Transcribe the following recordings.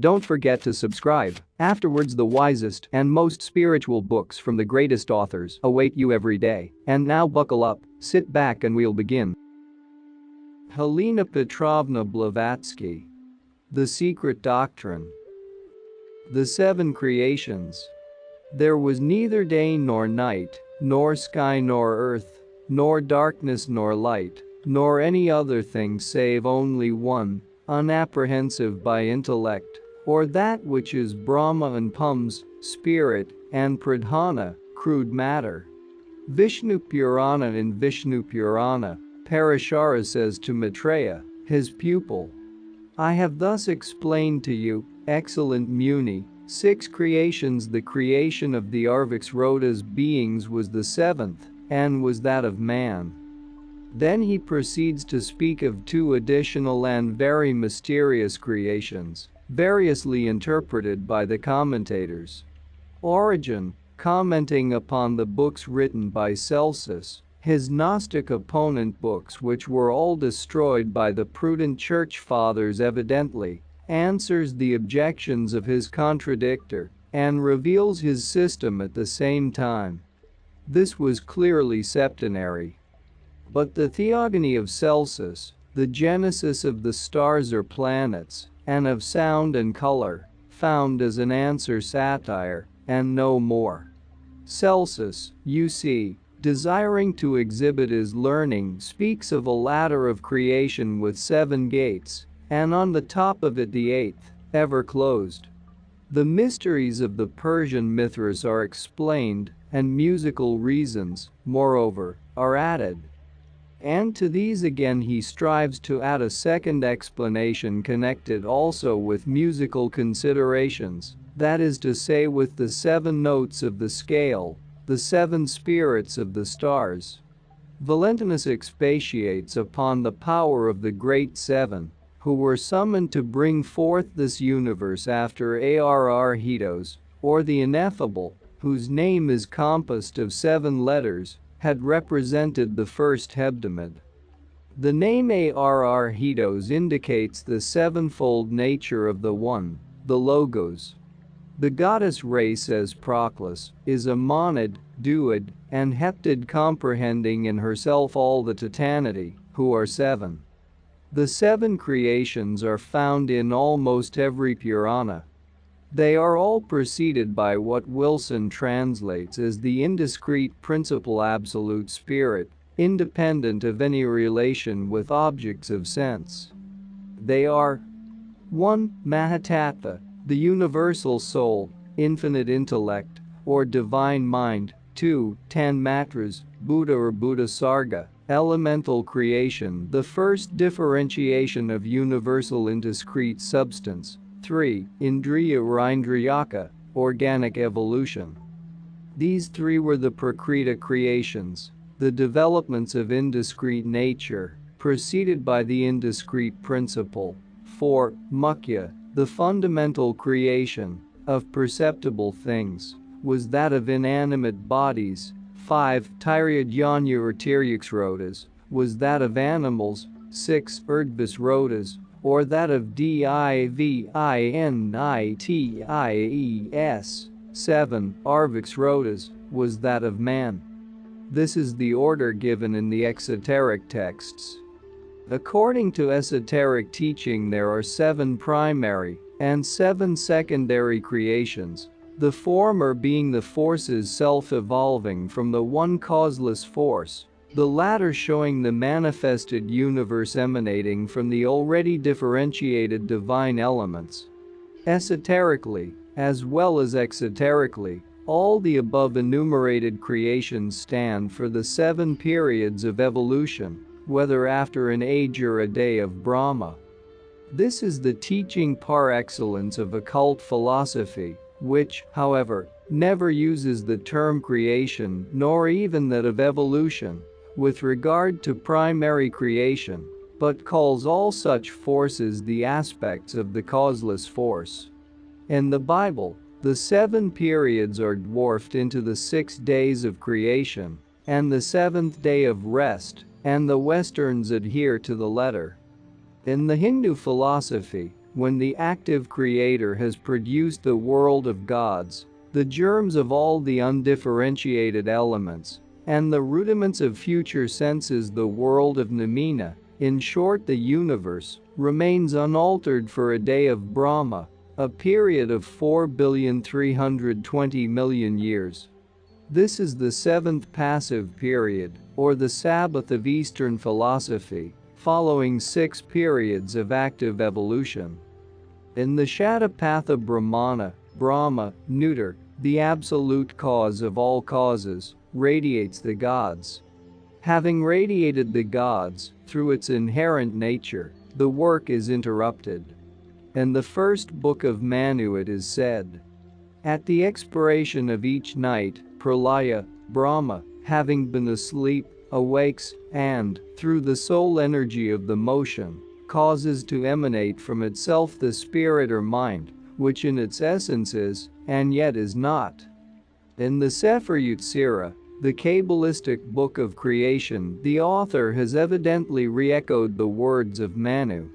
Don't forget to subscribe. Afterwards, the wisest and most spiritual books from the greatest authors await you every day. And now buckle up, sit back and we'll begin. Helena Petrovna Blavatsky. The Secret Doctrine. The Seven Creations. There was neither day nor night, nor sky nor earth, nor darkness nor light, nor any other thing save only one, unapprehensive by intellect, or that which is Brahma and Pums, spirit, and Pradhana, crude matter. Vishnu Purana. In Vishnu Purana, Parashara says to Maitreya, his pupil, I have thus explained to you, excellent Muni, 6 creations. The creation of the Arviksrotas beings was the 7th, and was that of man. Then he proceeds to speak of 2 additional and very mysterious creations, variously interpreted by the commentators. Origen, commenting upon the books written by Celsus, his Gnostic opponent books which were all destroyed by the prudent church fathers evidently, answers the objections of his contradictor, and reveals his system at the same time. This was clearly septenary. But the theogony of Celsus, the genesis of the stars or planets, and of sound and color, found as an answer satire, and no more. Celsus, you see, desiring to exhibit his learning, speaks of a ladder of creation with 7 gates, and on the top of it the 8th, ever closed. The mysteries of the Persian Mithras are explained, and musical reasons, moreover, are added. And to these again he strives to add a second explanation connected also with musical considerations, that is to say with the 7 notes of the scale, the 7 spirits of the stars. Valentinus expatiates upon the power of the great 7, who were summoned to bring forth this universe after Arhitos, or the ineffable, whose name is composed of 7 letters, had represented the first hebdomad. The name Arhitos indicates the 7-fold nature of the One, the Logos. The goddess Re, says Proclus, is a monad, duad, and heptad comprehending in herself all the totality, who are 7. The 7 creations are found in almost every Purana. They are all preceded by what Wilson translates as the indiscrete principle absolute spirit, independent of any relation with objects of sense. They are 1. Mahatattva, the universal soul, infinite intellect, or divine mind. 2. Tanmatras, Buddha or Buddha Sarga, elemental creation, the first differentiation of universal and discrete substance. 3. Indriya or Indriyaka, organic evolution. These 3 were the Prakriti creations, the developments of indiscrete nature, preceded by the indiscrete principle. 4. Mukhya, the fundamental creation of perceptible things, was that of inanimate bodies. 5. Tyryadhyanya or Tyryxrotas, was that of animals. 6. Urdhvasrotas, or that of Divinitties. 7. Arviksrotas, was that of man. This is the order given in the exoteric texts. According to esoteric teaching there are 7 primary and 7 secondary creations, the former being the forces self-evolving from the one causeless force, the latter showing the manifested universe emanating from the already differentiated divine elements. Esoterically, as well as exoterically, all the above enumerated creations stand for the 7 periods of evolution, whether after an age or a day of Brahma. This is the teaching par excellence of occult philosophy, which, however, never uses the term creation nor even that of evolution with regard to primary creation, but calls all such forces the aspects of the causeless force. In the Bible, the 7 periods are dwarfed into the 6 days of creation and the 7th day of rest, and the Westerns adhere to the letter. In the Hindu philosophy, when the active creator has produced the world of gods, the germs of all the undifferentiated elements, and the rudiments of future senses, the world of Namina, in short the universe, remains unaltered for a day of Brahma, a period of 4,320,000,000 years. This is the seventh passive period, or the Sabbath of Eastern philosophy, following 6 periods of active evolution. In the Shatapatha Brahmana, Brahma, neuter, the absolute cause of all causes, radiates the gods. Having radiated the gods, through its inherent nature, the work is interrupted. In the first book of Manu it is said, at the expiration of each night, Pralaya, Brahma, having been asleep, awakes, and, through the soul energy of the motion, causes to emanate from itself the spirit or mind, which in its essence is, and yet is not. In the Sefer Yetzirah, the Kabbalistic book of creation, the author has evidently re-echoed the words of Manu.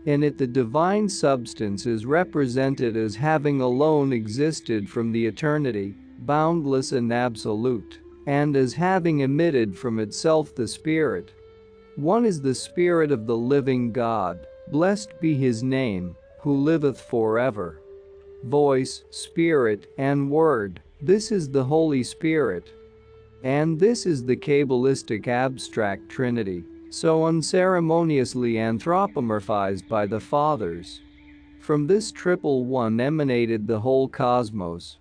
In it the divine substance is represented as having alone existed from the eternity, boundless and absolute, and as having emitted from itself the Spirit. One is the Spirit of the living God, blessed be his name, who liveth forever. Voice, Spirit, and Word, this is the Holy Spirit. And this is the Kabbalistic abstract Trinity, so unceremoniously anthropomorphized by the Fathers. From this triple one emanated the whole cosmos.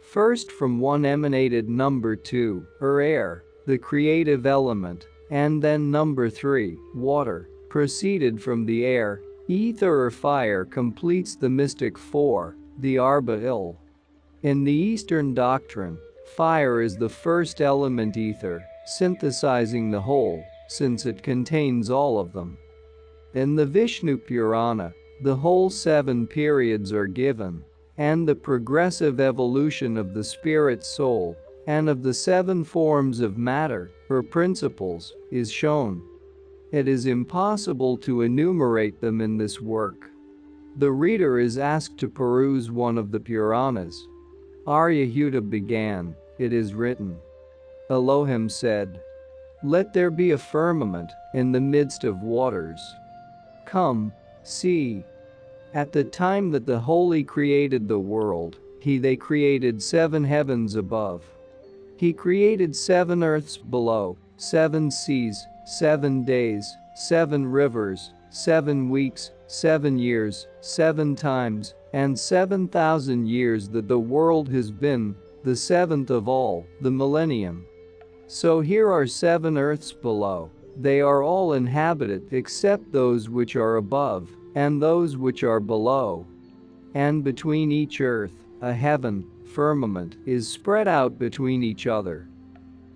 First from one emanated number 2, or air, the creative element, and then number 3, water, proceeded from the air. Ether or fire completes the mystic 4, the Arba Il. In the Eastern doctrine, fire is the first element, ether, synthesizing the whole, since it contains all of them. In the Vishnu Purana, the whole 7 periods are given, and the progressive evolution of the spirit soul, and of the 7 forms of matter, or principles, is shown. It is impossible to enumerate them in this work. The reader is asked to peruse one of the Puranas. Aryahuta began, it is written. Elohim said, let there be a firmament in the midst of waters. Come, see. At the time that the Holy created the world, they created 7 heavens above. He created 7 earths below, 7 seas, 7 days, 7 rivers, 7 weeks, 7 years, 7 times, and 7,000 years that the world has been, the 7th of all, the millennium. So here are 7 earths below. They are all inhabited except those which are above, and those which are below. And between each earth, a heaven, firmament, is spread out between each other.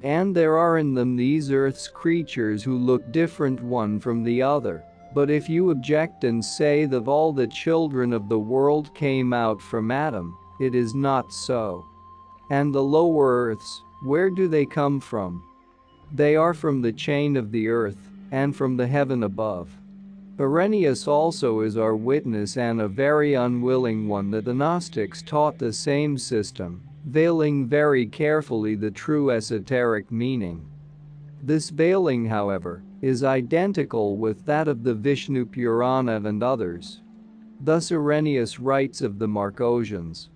And there are in them these earth's creatures who look different one from the other. But if you object and say that all the children of the world came out from Adam, it is not so. And the lower earths, where do they come from? They are from the chain of the earth, and from the heaven above. Irenaeus also is our witness, and a very unwilling one, that the Gnostics taught the same system, veiling very carefully the true esoteric meaning. This veiling, however, is identical with that of the Vishnu Purana and others. Thus Irenaeus writes of the Marcosians.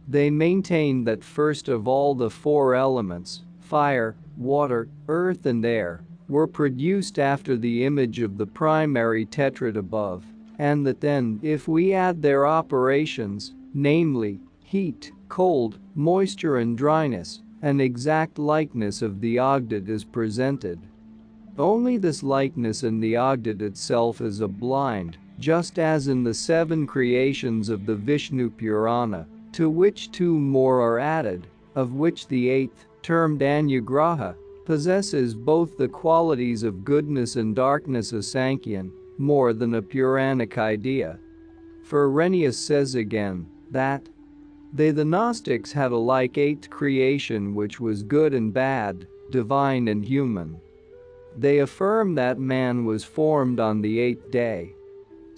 They maintain that first of all the 4 elements, fire, water, earth and air, were produced after the image of the primary tetrad above, and that then, if we add their operations, namely, heat, cold, moisture and dryness, an exact likeness of the Ogdit is presented. Only this likeness in the Ogdit itself is a blind, just as in the 7 creations of the Vishnu Purana, to which 2 more are added, of which the 8th, termed Anugraha, possesses both the qualities of goodness and darkness, a Sankhyan, more than a Puranic idea. For Irenaeus says again, that they the Gnostics had a like 8th creation which was good and bad, divine and human. They affirm that man was formed on the 8th day.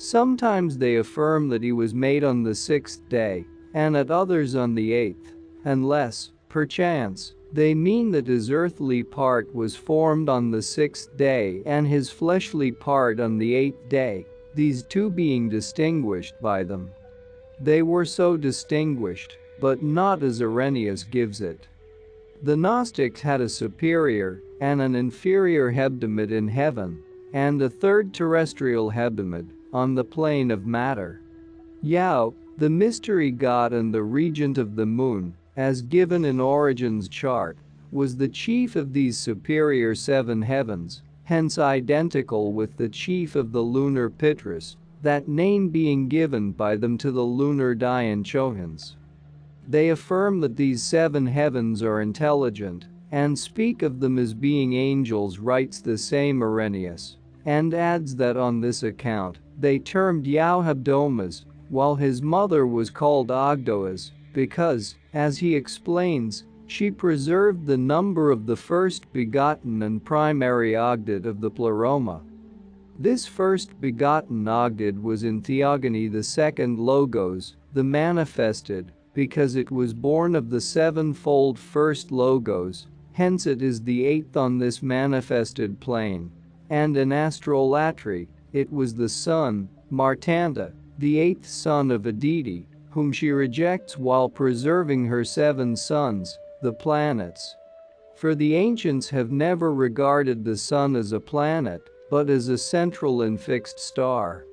Sometimes they affirm that he was made on the sixth day, and at others on the eighth, unless, perchance, they mean that his earthly part was formed on the sixth day and his fleshly part on the eighth day, these two being distinguished by them. They were so distinguished, but not as Irenaeus gives it. The Gnostics had a superior and an inferior hebdomad in heaven, and a third terrestrial hebdomad on the plane of matter. Yao, the mystery god and the regent of the moon, as given in Origen's chart, was the chief of these superior seven heavens, hence identical with the chief of the lunar Pitras, that name being given by them to the lunar Dayan Chohans. They affirm that these seven heavens are intelligent and speak of them as being angels, writes the same Irenaeus, and adds that on this account they termed Yao Hebdomas, while his mother was called Ogdoas, because, as he explains, she preserved the number of the first begotten and primary Ogdad of the Pleroma. This first begotten Ogdad was in Theogony the second Logos, the manifested, because it was born of the sevenfold first Logos, hence it is the eighth on this manifested plane, and in Astrolatry, it was the Sun, Martanda, the eighth son of Aditi, whom she rejects while preserving her seven sons, the planets. For the ancients have never regarded the sun as a planet, but as a central and fixed star.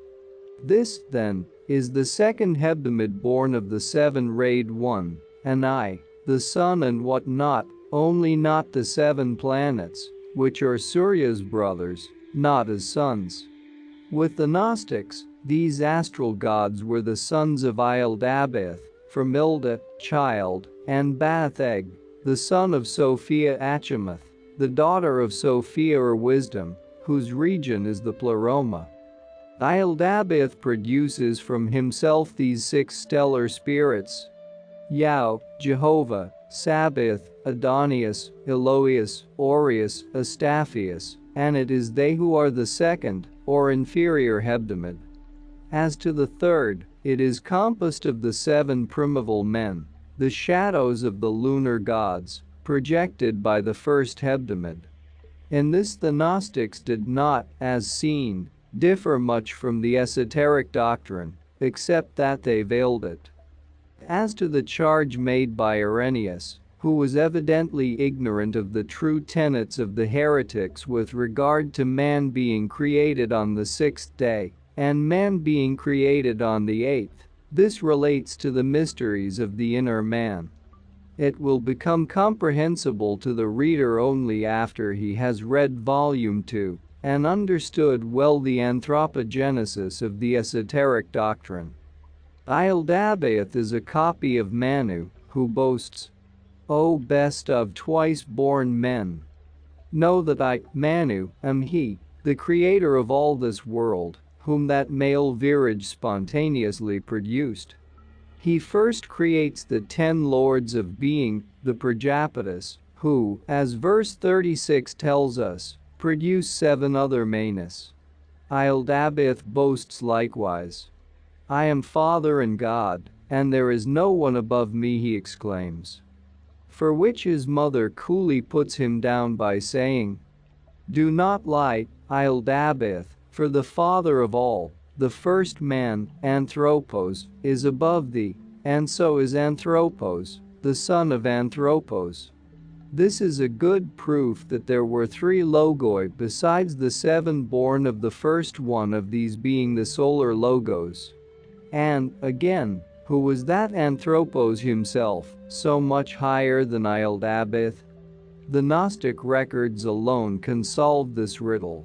This, then, is the second hebdomad born of the seven-rayed one, and the sun and what not, only not the seven planets, which are Surya's brothers, not as sons. With the Gnostics, these astral gods were the sons of Ildabeth, from Ilda, child, and Batheg, the son of Sophia Achamoth, the daughter of Sophia or wisdom, whose region is the Pleroma. Ildabeth produces from himself these six stellar spirits: Yao, Jehovah, Sabaoth, Adonias, Eloius, Orius, Astaphius, and it is they who are the second, or inferior hebdomad. As to the third, it is composed of the seven primeval men, the shadows of the lunar gods, projected by the first hebdomad. In this the Gnostics did not, as seen, differ much from the esoteric doctrine, except that they veiled it. As to the charge made by Irenaeus, who was evidently ignorant of the true tenets of the heretics with regard to man being created on the sixth day, and man being created on the eighth, this relates to the mysteries of the inner man. It will become comprehensible to the reader only after he has read Volume 2 and understood well the anthropogenesis of the esoteric doctrine. Ildabeth is a copy of Manu, who boasts, "O best of twice-born men! Know that I, Manu, am he, the creator of all this world, whom that male Viraj spontaneously produced. He first creates the 10 lords of being, the Prajapatis, who, as verse 36 tells us, produce 7 other Manas. Ildabeth boasts likewise, 'I am Father and God, and there is no one above me,' he exclaims. For which his mother coolly puts him down by saying, 'Do not lie, Ildabeth, for the father of all, the first man, Anthropos, is above thee, and so is Anthropos, the son of Anthropos.' This is a good proof that there were 3 logoi besides the 7 born of the first one of these being the solar logos. And, again, who was that Anthropos himself, so much higher than Ildabeth? The Gnostic records alone can solve this riddle.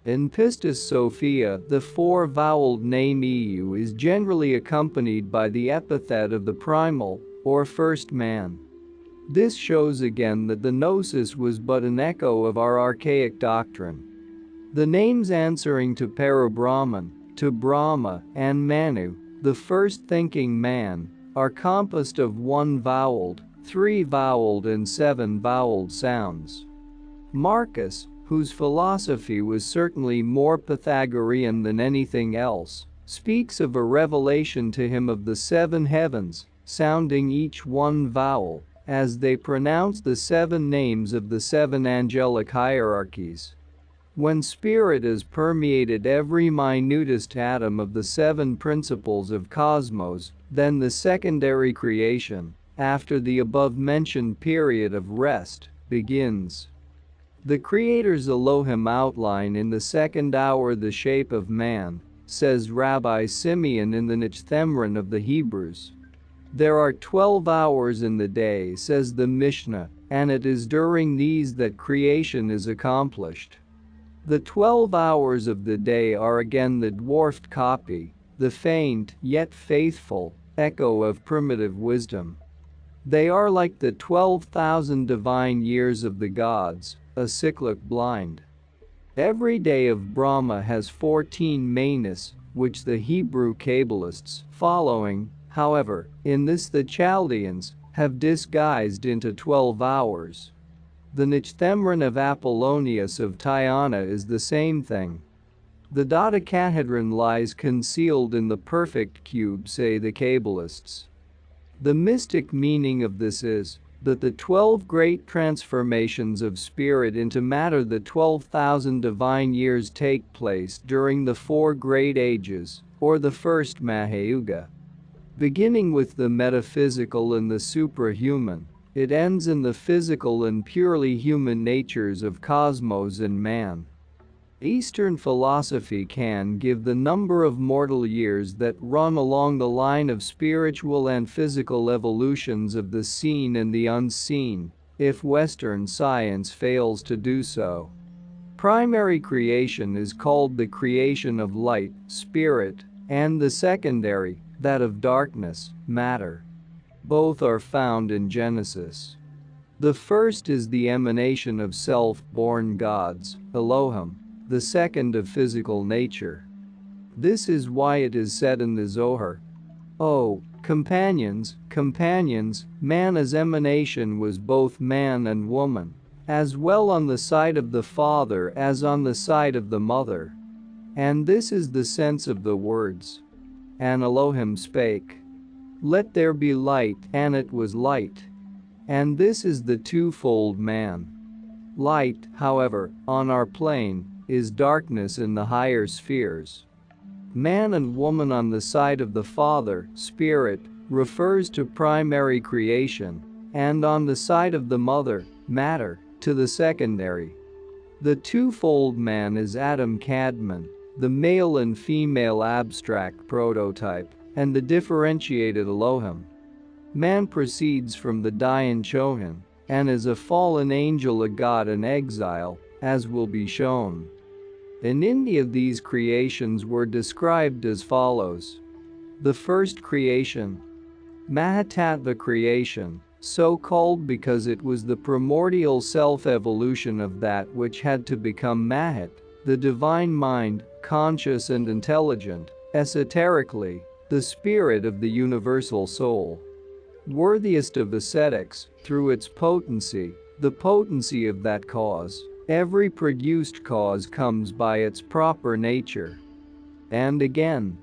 In Pistis Sophia, the 4-voweled name Eu is generally accompanied by the epithet of the primal, or first man. This shows again that the Gnosis was but an echo of our archaic doctrine. The names answering to Parabrahman, to Brahma, and Manu, the first thinking man, are composed of 1-voweled, 3-voweled and 7-voweled sounds. Marcus, whose philosophy was certainly more Pythagorean than anything else, speaks of a revelation to him of the seven heavens, sounding each one vowel, as they pronounce the seven names of the seven angelic hierarchies. When spirit has permeated every minutest atom of the seven principles of cosmos, then the secondary creation, after the above-mentioned period of rest, begins. The Creator's Elohim outline in the second hour the shape of man, says Rabbi Simeon in the Nichthemron of the Hebrews. There are 12 hours in the day, says the Mishnah, and it is during these that creation is accomplished. The 12 hours of the day are again the dwarfed copy, the faint yet faithful echo of primitive wisdom. They are like the 12,000 divine years of the gods, a cyclic blind. Every day of Brahma has 14 manas, which the Hebrew Kabbalists, following, however, in this the Chaldeans, have disguised into 12 hours. The Nichthemron of Apollonius of Tyana is the same thing. The dodecahedron lies concealed in the perfect cube, say the Kabbalists. The mystic meaning of this is that the 12 great transformations of spirit into matter, the 12,000 divine years, take place during the 4 great ages, or the first Mahayuga. Beginning with the metaphysical and the suprahuman, it ends in the physical and purely human natures of cosmos and man. Eastern philosophy can give the number of mortal years that run along the line of spiritual and physical evolutions of the seen and the unseen, if Western science fails to do so. Primary creation is called the creation of light, spirit, and the secondary, that of darkness, matter. Both are found in Genesis. The first is the emanation of self-born gods, Elohim, the second of physical nature. This is why it is said in the Zohar, "O companions, man's emanation was both man and woman, as well on the side of the father as on the side of the mother." And this is the sense of the words. And Elohim spake, "Let there be light, and it was light." And this is the twofold man. Light, however, on our plane, is darkness in the higher spheres. Man and woman on the side of the Father, Spirit, refers to primary creation, and on the side of the Mother, matter, to the secondary. The twofold man is Adam Kadmon, the male and female abstract prototype, and the differentiated Elohim. Man proceeds from the Dayan Chohan, and is a fallen angel, a god in exile, as will be shown. In India, these creations were described as follows. The first creation, Mahatattva creation, so called because it was the primordial self-evolution of that which had to become Mahat, the divine mind, conscious and intelligent, esoterically, the spirit of the universal soul. Worthiest of ascetics, through its potency, the potency of that cause. Every produced cause comes by its proper nature. And again,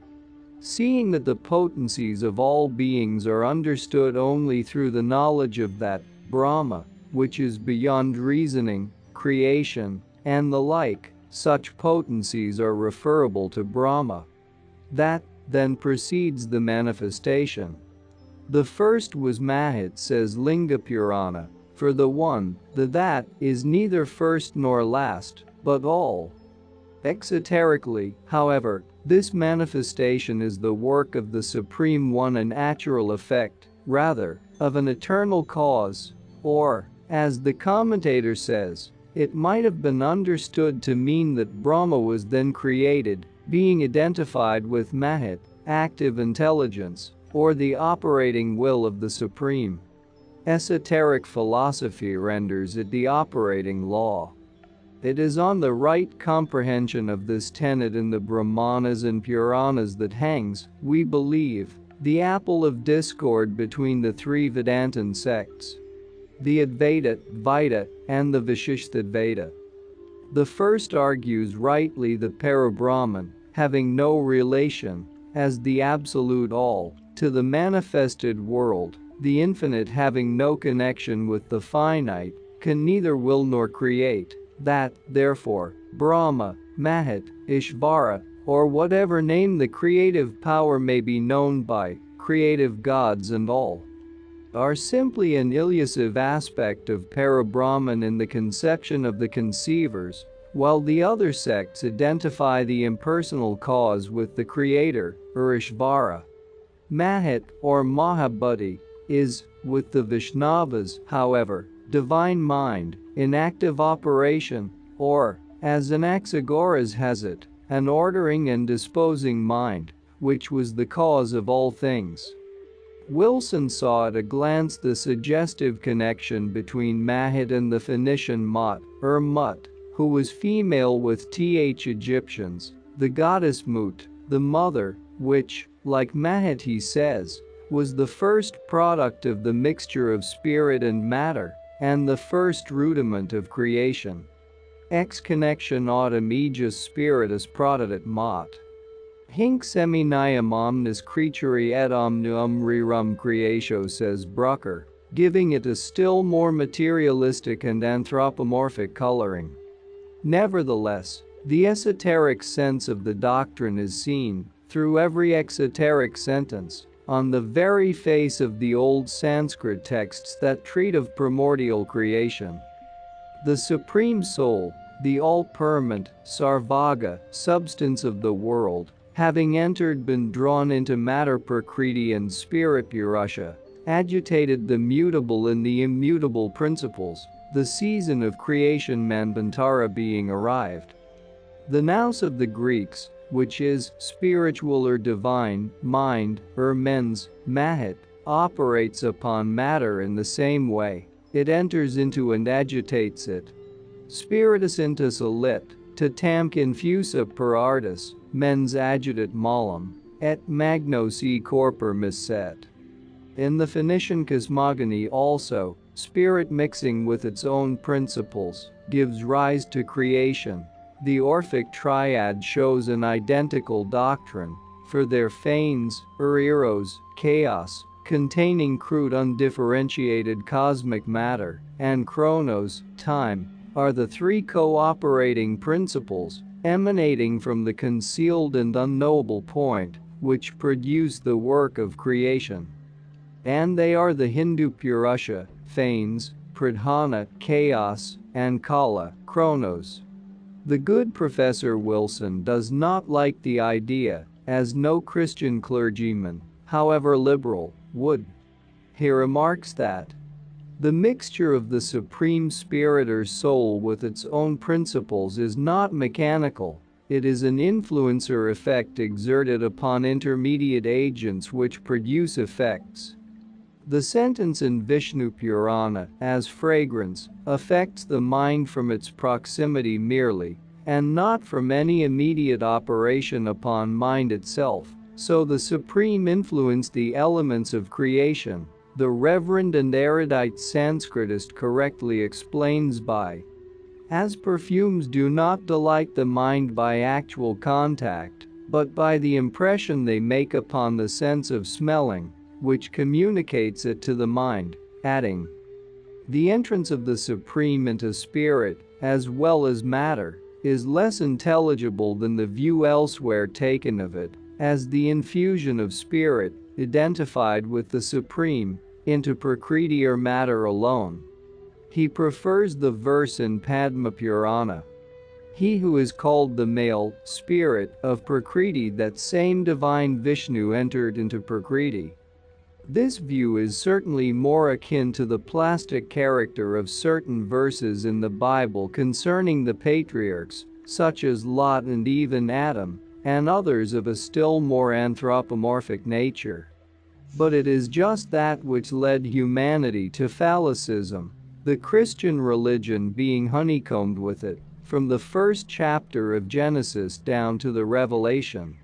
seeing that the potencies of all beings are understood only through the knowledge of that Brahma, which is beyond reasoning, creation, and the like, such potencies are referable to Brahma. That then precedes the manifestation. The first was Mahat, says Linga Purana. For the one, the that, is neither first nor last, but all. Exoterically, however, this manifestation is the work of the Supreme One, a natural effect, rather, of an eternal cause, or, as the commentator says, it might have been understood to mean that Brahma was then created, being identified with Mahat, active intelligence, or the operating will of the Supreme. Esoteric philosophy renders it the operating law. It is on the right comprehension of this tenet in the Brahmanas and Puranas that hangs, we believe, the apple of discord between the 3 Vedantan sects, the Advaita, Vaita, and the Vishishtadvaita. The first argues rightly the para-Brahman, having no relation, as the absolute all, to the manifested world, the infinite having no connection with the finite, can neither will nor create, that, therefore, Brahma, Mahat, Ishvara, or whatever name the creative power may be known by, creative gods and all, are simply an illusive aspect of para-Brahman in the conception of the conceivers, while the other sects identify the impersonal cause with the creator, or Ishvara. Mahat, or Mahabhuti, is, with the Vaishnavas, however, divine mind, in active operation, or, as Anaxagoras has it, an ordering and disposing mind, which was the cause of all things. Wilson saw at a glance the suggestive connection between Mahat and the Phoenician Mut, or Mut, who was female with th Egyptians, the goddess Mut, the mother, which, like Mahat he says, was the first product of the mixture of spirit and matter, and the first rudiment of creation. Ex connection autem aegis spiritus prodadat mot. Hinc seminam omnis creaturi et omnium rerum creatio, says Brucker, giving it a still more materialistic and anthropomorphic coloring. Nevertheless, the esoteric sense of the doctrine is seen, through every exoteric sentence, on the very face of the old Sanskrit texts that treat of primordial creation. The Supreme Soul, the all-permanent, sarvaga, substance of the world, having entered been drawn into matter prakriti and spirit purusha, agitated the mutable and the immutable principles, the season of creation manvantara being arrived. The nous of the Greeks, which is spiritual or divine, mind, or mens, mahat, operates upon matter in the same way. It enters into and agitates it. Spiritus intus alit, tatam confusa per artis, mens agitat malum, et magnos e corpor misset. In the Phoenician cosmogony also, spirit mixing with its own principles gives rise to creation. The Orphic triad shows an identical doctrine, for their phanes, or eros, chaos, containing crude undifferentiated cosmic matter, and chronos, time, are the three cooperating principles, emanating from the concealed and unknowable point, which produce the work of creation. And they are the Hindu Purusha, phanes, pradhana, chaos, and kala, chronos. The good Professor Wilson does not like the idea, as no Christian clergyman, however liberal, would. He remarks that the mixture of the Supreme Spirit or Soul with its own principles is not mechanical, it is an influencer effect exerted upon intermediate agents which produce effects. The sentence in Vishnu Purana, as fragrance, affects the mind from its proximity merely, and not from any immediate operation upon mind itself, so the Supreme influenced the elements of creation. The reverend and erudite Sanskritist correctly explains by, as perfumes do not delight the mind by actual contact, but by the impression they make upon the sense of smelling, which communicates it to the mind, adding, the entrance of the Supreme into spirit, as well as matter, is less intelligible than the view elsewhere taken of it, as the infusion of spirit, identified with the Supreme, into prakriti or matter alone. He prefers the verse in Padma Purana. He who is called the male spirit of prakriti, that same divine Vishnu entered into prakriti. This view is certainly more akin to the plastic character of certain verses in the Bible concerning the patriarchs, such as Lot and even Adam, and others of a still more anthropomorphic nature. But it is just that which led humanity to phallicism, the Christian religion being honeycombed with it, from the first chapter of Genesis down to the Revelation.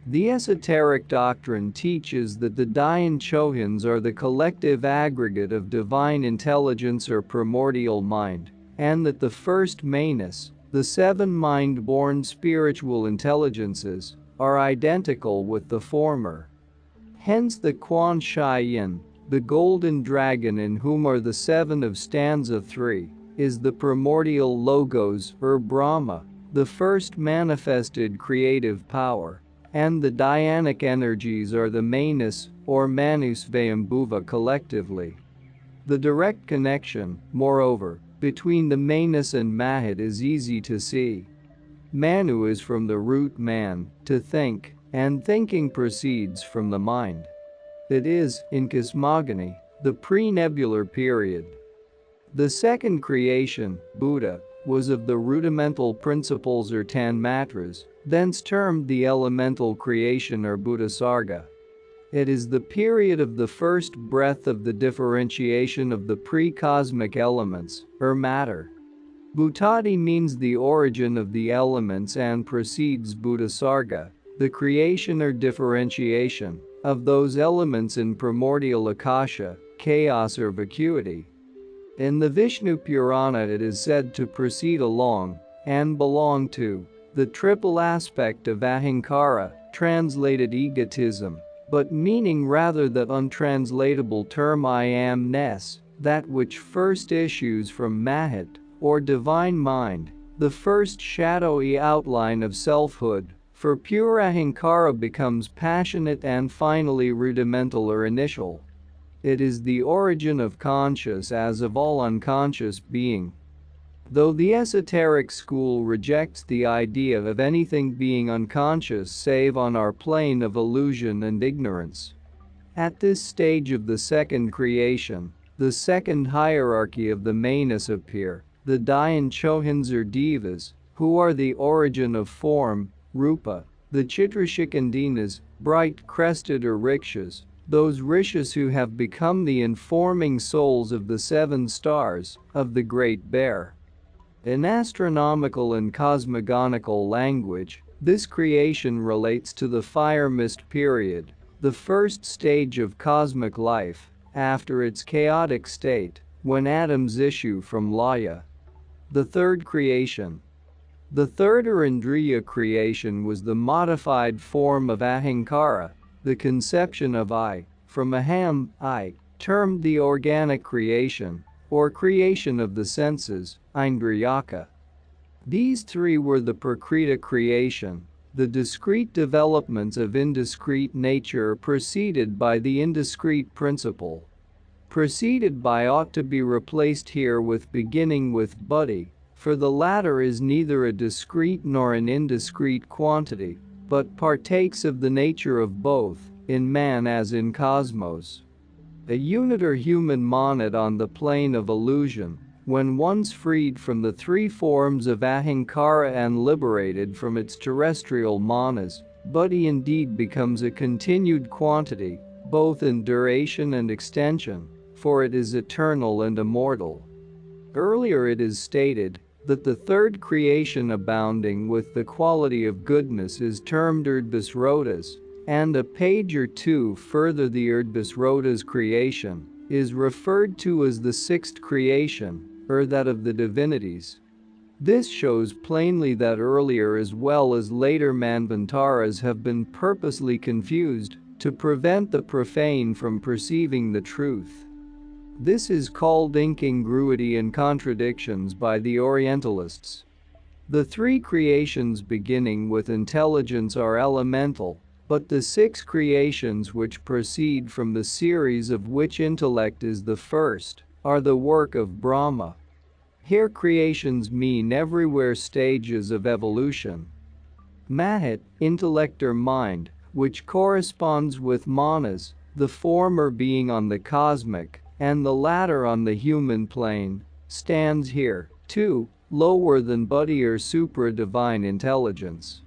The esoteric doctrine teaches that the Dayan Chohyans are the collective aggregate of divine intelligence or primordial mind, and that the first Manus, The 7 mind-born spiritual intelligences are identical with the former. Hence the Quan Shai Yin, the golden dragon in whom are the 7 of stanza 3, is the primordial logos or Brahma, the first manifested creative power, and the Dhyanic energies are the Manus or Manus Vayambhuva collectively. The direct connection, moreover, between the Manus and Mahat is easy to see. Manu is from the root man, to think, and thinking proceeds from the mind. It is, in cosmogony, the pre-nebular period. The second creation, Buddha, was of the rudimental principles or tanmatras, thence termed the elemental creation or Buddhasarga. It is the period of the first breath of the differentiation of the pre-cosmic elements, or matter. Bhutadi means the origin of the elements and precedes Buddhasarga, the creation or differentiation of those elements in primordial akasha, chaos or vacuity. In the Vishnu Purana it is said to proceed along and belong to the triple aspect of ahankara, translated egotism, but meaning rather that untranslatable term I am-ness, that which first issues from Mahat, or divine mind, the first shadowy outline of selfhood, for pure ahankara becomes passionate and finally rudimental or initial. It is the origin of conscious as of all unconscious being. Though the esoteric school rejects the idea of anything being unconscious save on our plane of illusion and ignorance. At this stage of the second creation, the second hierarchy of the Manus appear, the Dhyan Chohans or Devas, who are the origin of form, Rupa, the Chitrashikandinas, bright crested or Rikshas, those rishis who have become the informing souls of the 7 stars of the Great Bear. In astronomical and cosmogonical language, this creation relates to the fire mist period, the first stage of cosmic life, after its chaotic state, when atoms issue from Laya. The third creation. The third or Indriya creation was the modified form of ahankara, the conception of I, from aham, I, termed the organic creation, or creation of the senses, Indriyaka. These 3 were the Prakriti creation, the discrete developments of indiscrete nature preceded by the indiscrete principle. Preceded by ought to be replaced here with beginning with buddhi, for the latter is neither a discrete nor an indiscrete quantity, but partakes of the nature of both, in man as in cosmos. A unit or human monad on the plane of illusion, when once freed from the 3 forms of ahankara and liberated from its terrestrial manas, buddhi indeed becomes a continued quantity, both in duration and extension, for it is eternal and immortal. Earlier it is stated that the third creation abounding with the quality of goodness is termed Urdhvasrotas, and a page or 2 further the Urdhvasrotas creation is referred to as the 6th creation, or that of the divinities. This shows plainly that earlier as well as later manvantaras have been purposely confused to prevent the profane from perceiving the truth. This is called incongruity and contradictions by the Orientalists. The 3 creations beginning with intelligence are elemental, but the 6 creations which proceed from the series of which intellect is the first are the work of Brahma. Here creations mean everywhere stages of evolution. Mahat, intellect or mind, which corresponds with manas, the former being on the cosmic and the latter on the human plane, stands here, too, lower than buddhi or supra-divine intelligence.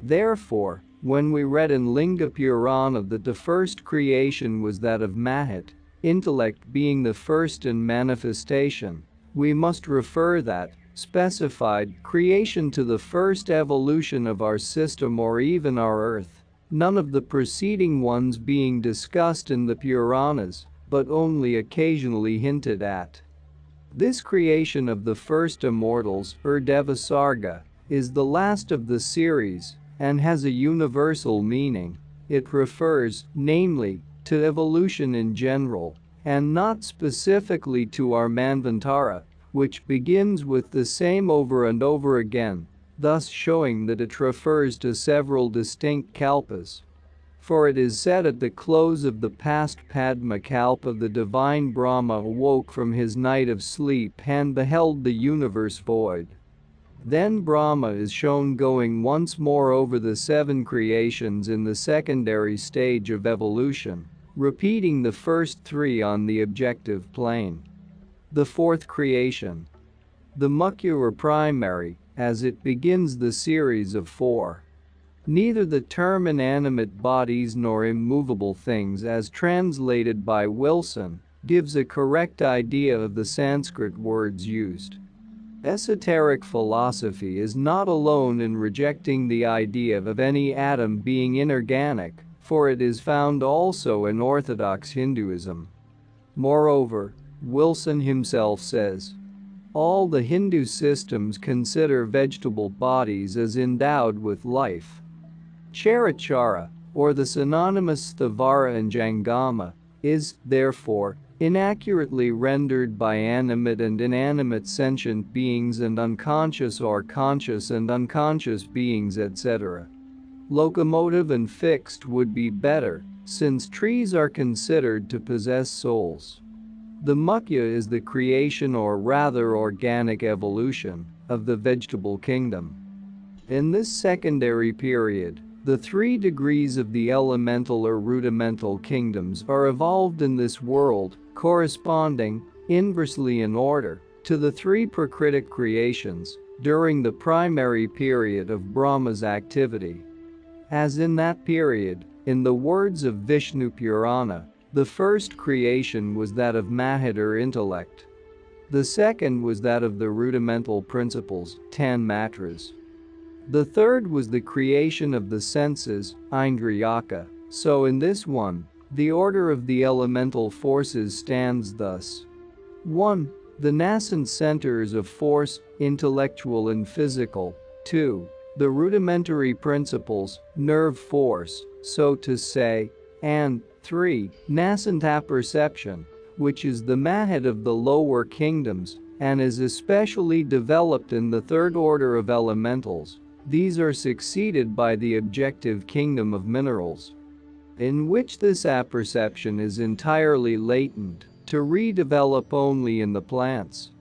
Therefore, when we read in Linga Purana that the first creation was that of Mahat, intellect being the first in manifestation, we must refer that specified creation to the first evolution of our system or even our earth, none of the preceding ones being discussed in the Puranas, but only occasionally hinted at. This creation of the first immortals, or Devasarga, is the last of the series and has a universal meaning. It refers, namely, to evolution in general, and not specifically to our Manvantara, which begins with the same over and over again, thus showing that it refers to several distinct kalpas. For it is said at the close of the past Padma Kalpa the divine Brahma awoke from his night of sleep and beheld the universe void. Then Brahma is shown going once more over the 7 creations in the secondary stage of evolution, repeating the first 3 on the objective plane. The 4th creation. The Mukhya or primary, as it begins the series of 4. Neither the term inanimate bodies nor immovable things as translated by Wilson gives a correct idea of the Sanskrit words used. Esoteric philosophy is not alone in rejecting the idea of any atom being inorganic, for it is found also in Orthodox Hinduism. Moreover, Wilson himself says, all the Hindu systems consider vegetable bodies as endowed with life. Charachara, or the synonymous Sthavara and Jangama, is, therefore, inaccurately rendered by animate and inanimate sentient beings and unconscious or conscious and unconscious beings, etc. Locomotive and fixed would be better, since trees are considered to possess souls. The Mukhya is the creation or rather organic evolution of the vegetable kingdom. In this secondary period, the 3 degrees of the elemental or rudimental kingdoms are evolved in this world, corresponding, inversely in order, to the 3 Prakritic creations during the primary period of Brahma's activity. As in that period, in the words of Vishnu Purana, the first creation was that of Mahad or intellect. The second was that of the rudimental principles, Tanmatras. The third was the creation of the senses, Indriyaka. So in this one, the order of the elemental forces stands thus. 1. The nascent centers of force, intellectual and physical. 2. The rudimentary principles, nerve force, so to say. And 3. Nascent apperception, which is the Mahad of the lower kingdoms, and is especially developed in the third order of elementals. These are succeeded by the objective kingdom of minerals, in which this apperception is entirely latent, to redevelop only in the plants.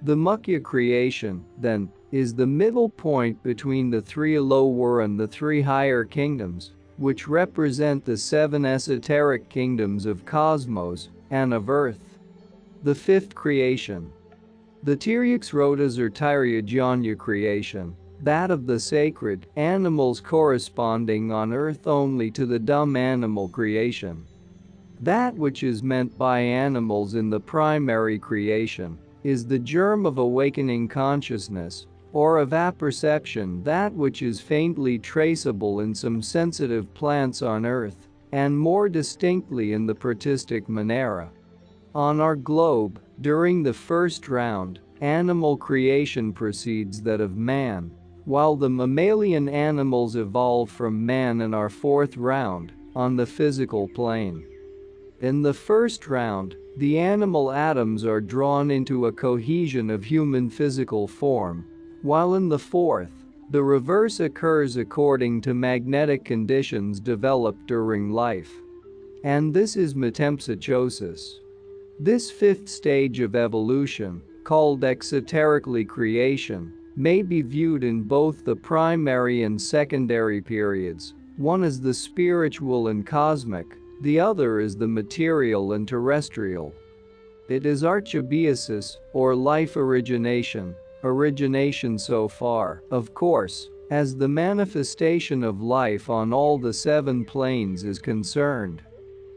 The Mukhya creation, then, is the middle point between the 3 lower and the 3 higher kingdoms, which represent the 7 esoteric kingdoms of cosmos and of earth. The 5th creation. The Tiryakshrotas or Tiryajanya creation, that of the sacred animals corresponding on earth only to the dumb animal creation. That which is meant by animals in the primary creation is the germ of awakening consciousness, or of apperception, that which is faintly traceable in some sensitive plants on earth, and more distinctly in the protistic Monera. On our globe, during the first round, animal creation precedes that of man, while the mammalian animals evolve from man in our 4th round, on the physical plane. In the first round, the animal atoms are drawn into a cohesion of human physical form, while in the 4th, the reverse occurs according to magnetic conditions developed during life. And this is metempsychosis. This 5th stage of evolution, called exoterically creation, may be viewed in both the primary and secondary periods. One is the spiritual and cosmic, the other is the material and terrestrial. It is archebiasis, or life origination so far, of course, as the manifestation of life on all the 7 planes is concerned.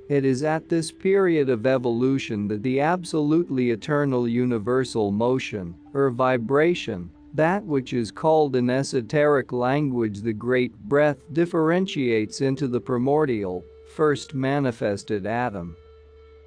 It is at this period of evolution that the absolutely eternal universal motion, or vibration, that which is called in esoteric language the great breath, differentiates into the primordial, first manifested atom.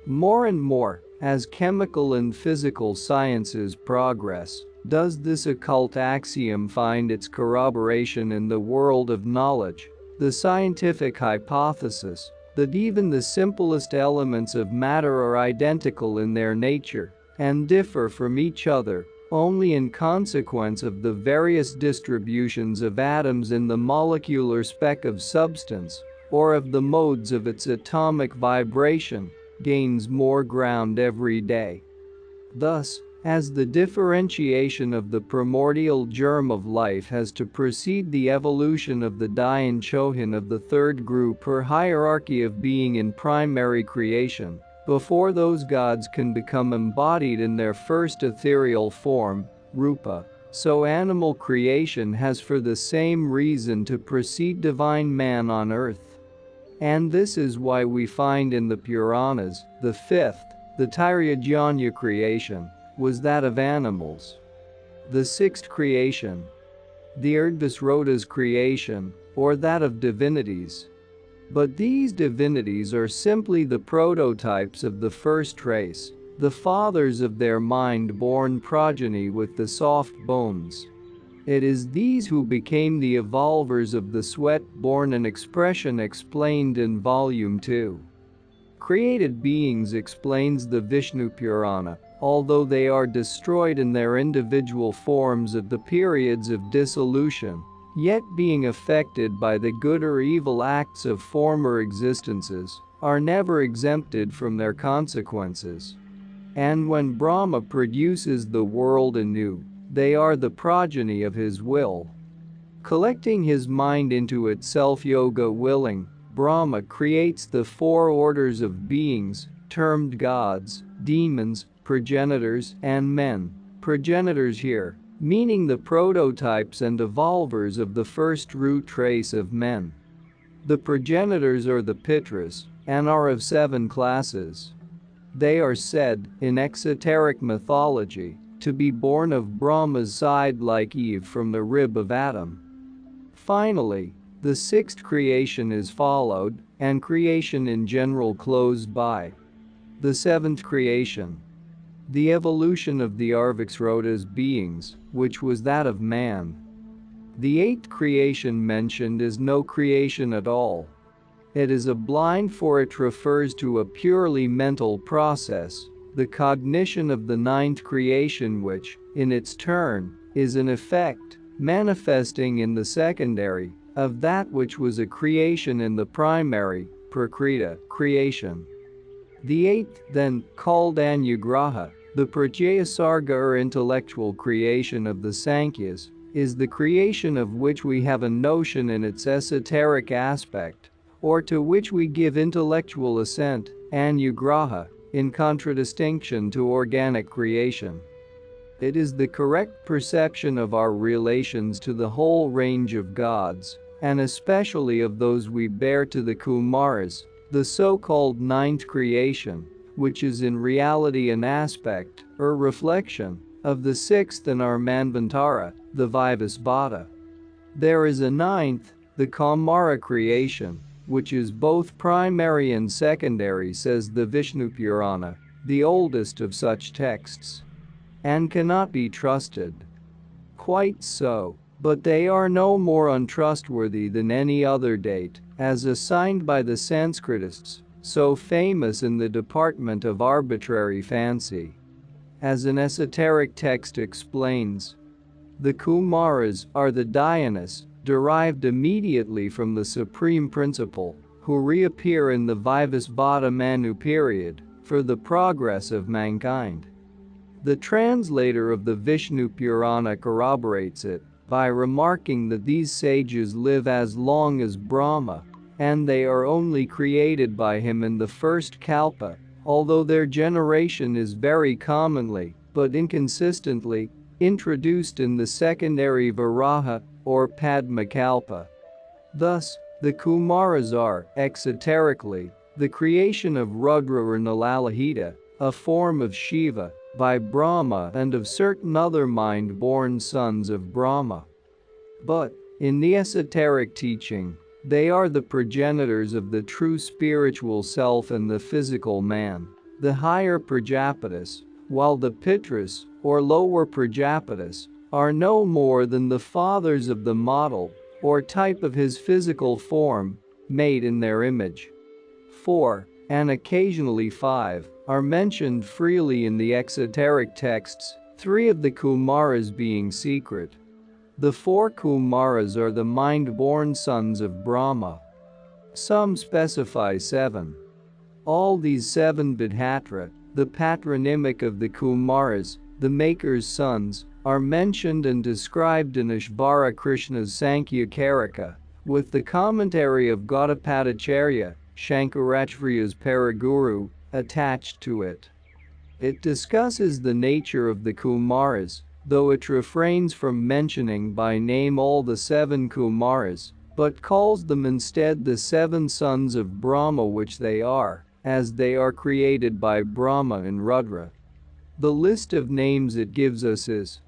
More and more, as chemical and physical sciences progress, does this occult axiom find its corroboration in the world of knowledge. The scientific hypothesis that even the simplest elements of matter are identical in their nature and differ from each other only in consequence of the various distributions of atoms in the molecular speck of substance or of the modes of its atomic vibration gains more ground every day. Thus, as the differentiation of the primordial germ of life has to precede the evolution of the Dayan Chohin of the third group or hierarchy of being in primary creation, before those gods can become embodied in their first ethereal form, Rupa, so animal creation has for the same reason to precede divine man on earth. And this is why we find in the Puranas, the fifth, the Tirayajna creation, was that of animals. The sixth creation, the Urdhvasrota's creation, or that of divinities. But these divinities are simply the prototypes of the first race, the fathers of their mind-born progeny with the soft bones. It is these who became the evolvers of the sweat-born and expression explained in Volume 2. Created beings explains the Vishnu Purana, although they are destroyed in their individual forms at the periods of dissolution, yet being affected by the good or evil acts of former existences, are never exempted from their consequences. And when Brahma produces the world anew, they are the progeny of his will. Collecting his mind into itself yoga willing, Brahma creates the four orders of beings, termed gods, demons, progenitors, and men. Progenitors here meaning the prototypes and evolvers of the first root race of men. The progenitors are the Pitras, and are of 7 classes. They are said, in exoteric mythology, to be born of Brahma's side like Eve from the rib of Adam. Finally, the sixth creation is followed, and creation in general closed by the seventh creation. The evolution of the Arvaksrota's beings, which was that of man. The eighth creation mentioned is no creation at all. It is a blind, for it refers to a purely mental process, the cognition of the ninth creation, which, in its turn, is an effect, manifesting in the secondary, of that which was a creation in the primary, prakriti, creation. The eighth, then, called Anugraha, the Pratyayasarga or intellectual creation of the Sankhyas, is the creation of which we have a notion in its esoteric aspect, or to which we give intellectual assent, Anugraha, in contradistinction to organic creation. It is the correct perception of our relations to the whole range of gods, and especially of those we bear to the Kumaras, the so-called ninth creation, which is in reality an aspect, or reflection, of the sixth in our Manvantara, the Vivasvata. There is a ninth, the Kaumara creation, which is both primary and secondary, says the Vishnu Purana, the oldest of such texts, and cannot be trusted. Quite so, but they are no more untrustworthy than any other date, as assigned by the Sanskritists, so famous in the department of arbitrary fancy. As an esoteric text explains, the Kumaras are the Dhyanas, derived immediately from the Supreme Principle, who reappear in the Vivasvata Manu period, for the progress of mankind. The translator of the Vishnu Purana corroborates it by remarking that these sages live as long as Brahma, and they are only created by him in the first kalpa, although their generation is very commonly, but inconsistently, introduced in the secondary Varaha, or Padma kalpa. Thus, the Kumaras are, exoterically, the creation of Rudra or Nalalahita, a form of Shiva, by Brahma and of certain other mind-born sons of Brahma. But, in the esoteric teaching, they are the progenitors of the true spiritual self and the physical man. the higher Prajapatis, while the Pitras, or lower Prajapatis, are no more than the fathers of the model, or type of his physical form, made in their image. 4, and occasionally 5, are mentioned freely in the exoteric texts, 3 of the Kumaras being secret. The 4 Kumaras are the mind-born sons of Brahma. Some specify 7. All these 7 Bidhatra, the patronymic of the Kumaras, the Maker's sons, are mentioned and described in Ishvara Krishna's Sankhya Karika, with the commentary of Gaudapadacharya, Shankaracharya's Paraguru, attached to it. It discusses the nature of the Kumaras, though it refrains from mentioning by name all the 7 Kumaras, but calls them instead the 7 sons of Brahma, which they are, as they are created by Brahma and Rudra. The list of names it gives us is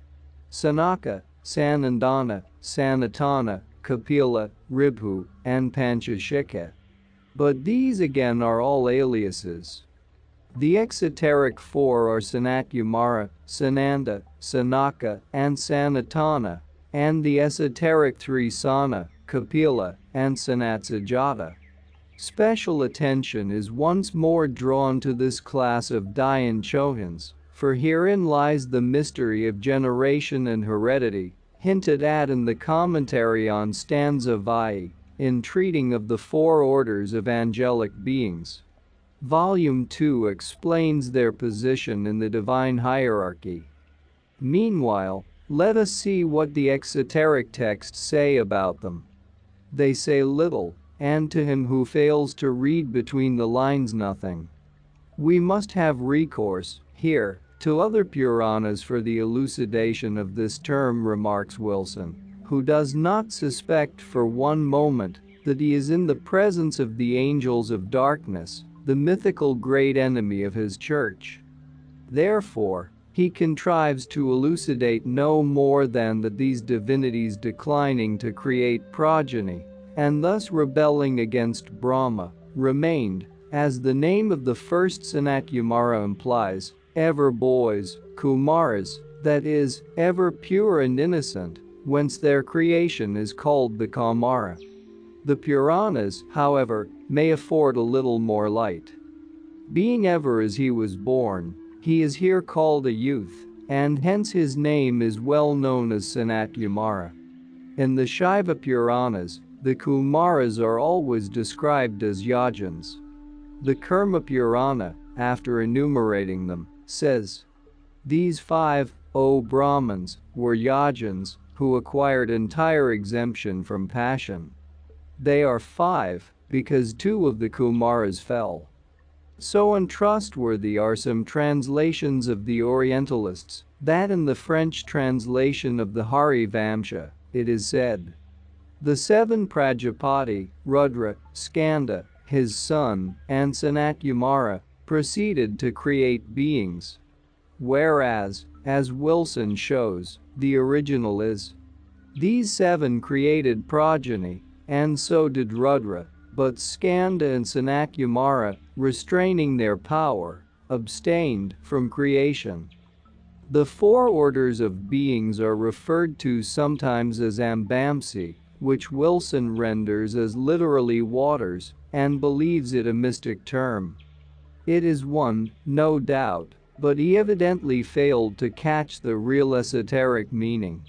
Sanaka, Sanandana, Sanatana, Kapila, Ribhu, and Panchashika. But these again are all aliases. The exoteric 4 are Sanatyamara, Sananda, Sanaka, and Sanatana, and the esoteric 3 Sana, Kapila, and Sanatsajata. Special attention is once more drawn to this class of Dayan Chohans, for herein lies the mystery of generation and heredity, hinted at in the commentary on stanza Vai, in treating of the 4 orders of angelic beings. Volume 2 explains their position in the divine hierarchy. Meanwhile, let us see what the exoteric texts say about them. They say little, and to him who fails to read between the lines nothing. We must have recourse, here, to other Puranas for the elucidation of this term, remarks Wilson, who does not suspect for one moment that he is in the presence of the angels of darkness, the mythical great enemy of his church. Therefore, he contrives to elucidate no more than that these divinities declining to create progeny, and thus rebelling against Brahma, remained, as the name of the first Sanatyamara implies, ever boys, Kumaras, that is, ever pure and innocent, whence their creation is called the Kamara. The Puranas, however, may afford a little more light. Being ever as he was born, he is here called a youth, and hence his name is well known as Sanatyamara. In the Shaiva Puranas, the Kumaras are always described as Yajans. The Karma Purana, after enumerating them, says, "These 5, O Brahmins, were Yajans, who acquired entire exemption from passion. They are 5, because 2 of the Kumaras fell." So untrustworthy are some translations of the Orientalists, that in the French translation of the Hari Vamsha, it is said, "The 7 Prajapati, Rudra, Skanda, his son, and Sanatyamara, proceeded to create beings." Whereas, as Wilson shows, the original is, "These 7 created progeny, and so did Rudra, but Skanda and Sanatyamara, restraining their power, abstained from creation." The 4 orders of beings are referred to sometimes as Ambamsi, which Wilson renders as literally waters, and believes it a mystic term. It is one, no doubt, but he evidently failed to catch the real esoteric meaning.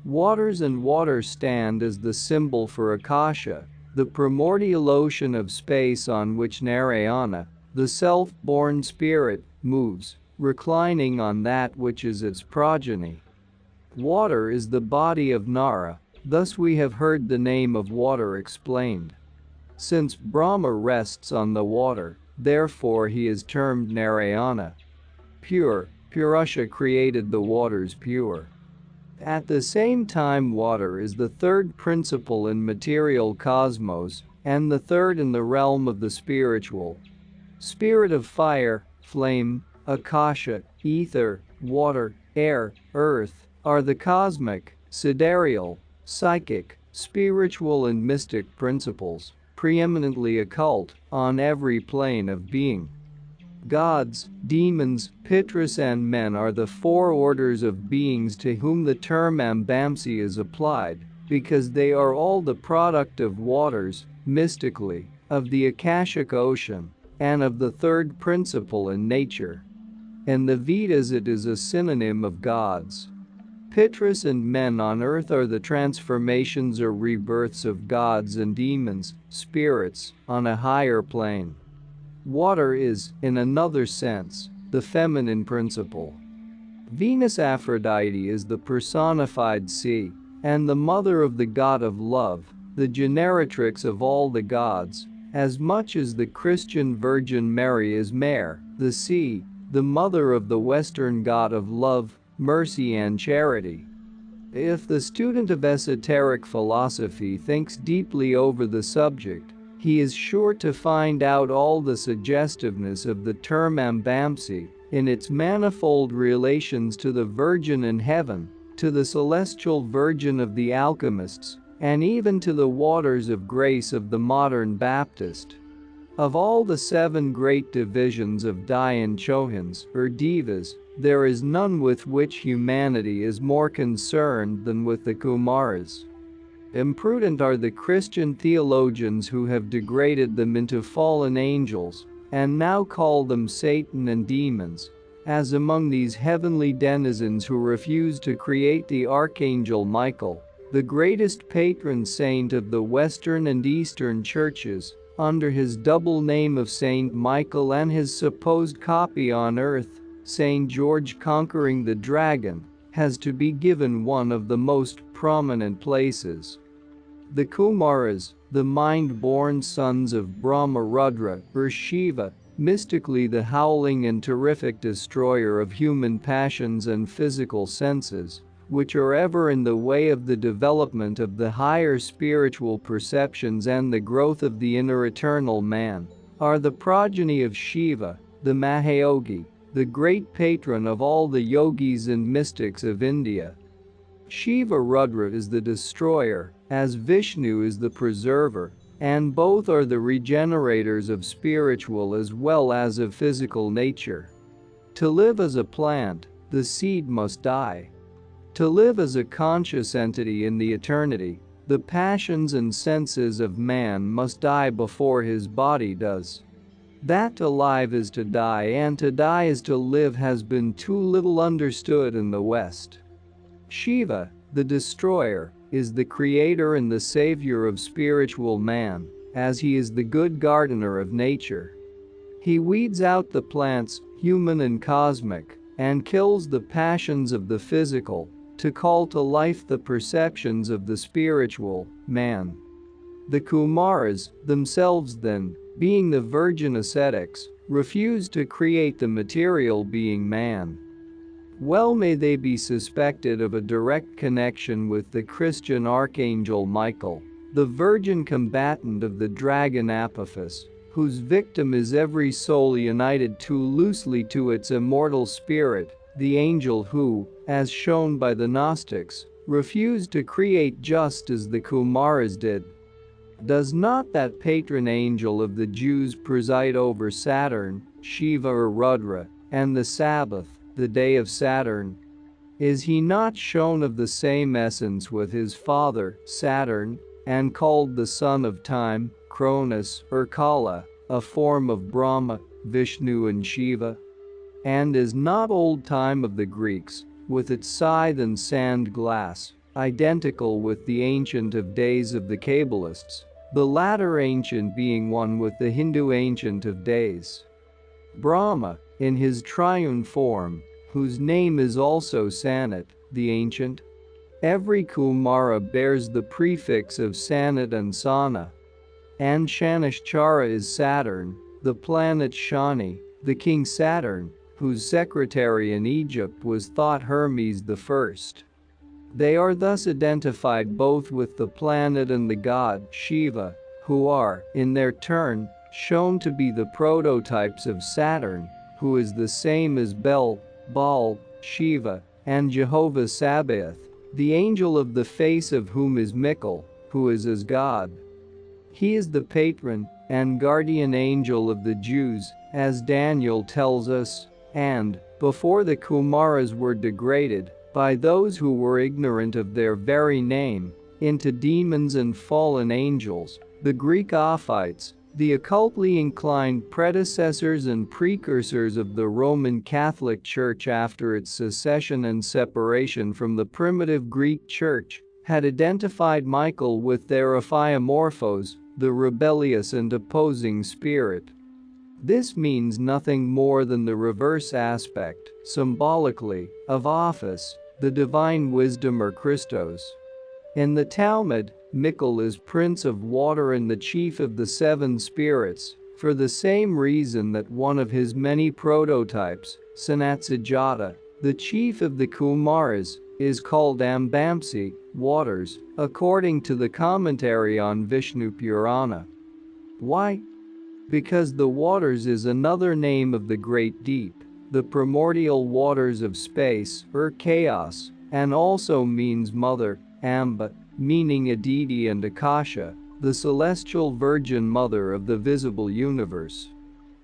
Waters and water stand as the symbol for Akasha, the primordial ocean of space on which Narayana, the self-born spirit, moves, reclining on that which is its progeny. Water is the body of Nara, thus we have heard the name of water explained. Since Brahma rests on the water, therefore he is termed Narayana. Pure, Purusha created the waters pure. At the same time, water is the 3rd principle in material cosmos, and the 3rd in the realm of the spiritual. Spirit of fire, flame, akasha, ether, water, air, earth, are the cosmic, sidereal, psychic, spiritual and mystic principles, preeminently occult, on every plane of being. Gods, demons, Pitris and men are the four orders of beings to whom the term Ambamsi is applied, because they are all the product of waters, mystically, of the Akashic ocean, and of the third principle in nature. In the Vedas it is a synonym of gods. Pitris and men on earth are the transformations or rebirths of gods and demons, spirits, on a higher plane. Water is, in another sense, the feminine principle. Venus Aphrodite is the personified sea, and the mother of the god of love, the generatrix of all the gods, as much as the Christian Virgin Mary is Mare, the sea, the mother of the Western god of love, mercy and charity. If the student of esoteric philosophy thinks deeply over the subject, he is sure to find out all the suggestiveness of the term Ambamsi in its manifold relations to the Virgin in heaven, to the celestial Virgin of the alchemists, and even to the waters of grace of the modern Baptist. Of all the 7 great divisions of Dhyan Chohans, or Devas, there is none with which humanity is more concerned than with the Kumaras. Imprudent are the Christian theologians who have degraded them into fallen angels, and now call them Satan and demons, as among these heavenly denizens who refuse to create the Archangel Michael, the greatest patron saint of the Western and Eastern churches, under his double name of Saint Michael and his supposed copy on earth, Saint George conquering the dragon, has to be given one of the most prominent places. The Kumaras, the mind-born sons of Brahma Rudra or Shiva, mystically the howling and terrific destroyer of human passions and physical senses, which are ever in the way of the development of the higher spiritual perceptions and the growth of the inner eternal man, are the progeny of Shiva, the Mahayogi, the great patron of all the yogis and mystics of India. Shiva Rudra is the destroyer, as Vishnu is the preserver, and both are the regenerators of spiritual as well as of physical nature. To live as a plant, the seed must die. To live as a conscious entity in the eternity, the passions and senses of man must die before his body does. That to live is to die and to die is to live has been too little understood in the West. Shiva, the destroyer, is the creator and the savior of spiritual man, as he is the good gardener of nature. He weeds out the plants, human and cosmic, and kills the passions of the physical, to call to life the perceptions of the spiritual, man. The Kumaras, themselves then, being the virgin ascetics, refuse to create the material being man. Well may they be suspected of a direct connection with the Christian Archangel Michael, the virgin combatant of the dragon Apophis, whose victim is every soul united too loosely to its immortal spirit, the angel who, as shown by the Gnostics, refused to create just as the Kumaras did. Does not that patron angel of the Jews preside over Saturn, Shiva or Rudra, and the Sabbath, the day of Saturn? Is he not shown of the same essence with his father, Saturn, and called the son of time, Cronus or Kala, a form of Brahma, Vishnu and Shiva? And is not old time of the Greeks, with its scythe and sand glass, identical with the Ancient of Days of the Kabbalists, the latter ancient being one with the Hindu Ancient of Days? Brahma, in his triune form, whose name is also Sanat, the ancient. Every Kumara bears the prefix of Sanat and Sana. And Shanishchara is Saturn, the planet Shani, the king Saturn, whose secretary in Egypt was thought Hermes the first. They are thus identified both with the planet and the god Shiva, who are, in their turn, shown to be the prototypes of Saturn, who is the same as Bel, Baal, Shiva, and Jehovah Sabaoth, the angel of the face of whom is Mikhael, who is as God. He is the patron, and guardian angel of the Jews, as Daniel tells us, and, before the Kumaras were degraded, by those who were ignorant of their very name, into demons and fallen angels, the Greek Ophites, the occultly inclined predecessors and precursors of the Roman Catholic Church after its secession and separation from the primitive Greek Church, had identified Michael with their Ophiomorphos, the rebellious and opposing spirit. This means nothing more than the reverse aspect, symbolically, of Office, the divine wisdom or Christos. In the Talmud, Michael is prince of water and the chief of the seven spirits, for the same reason that one of his many prototypes, Sanatsujata, the chief of the Kumaras, is called Ambamsi, waters, according to the commentary on Vishnu Purana. Why? Because the waters is another name of the great deep, the primordial waters of space or chaos, and also means mother, Amba, meaning Aditi, and Akasha, the celestial virgin mother of the visible universe.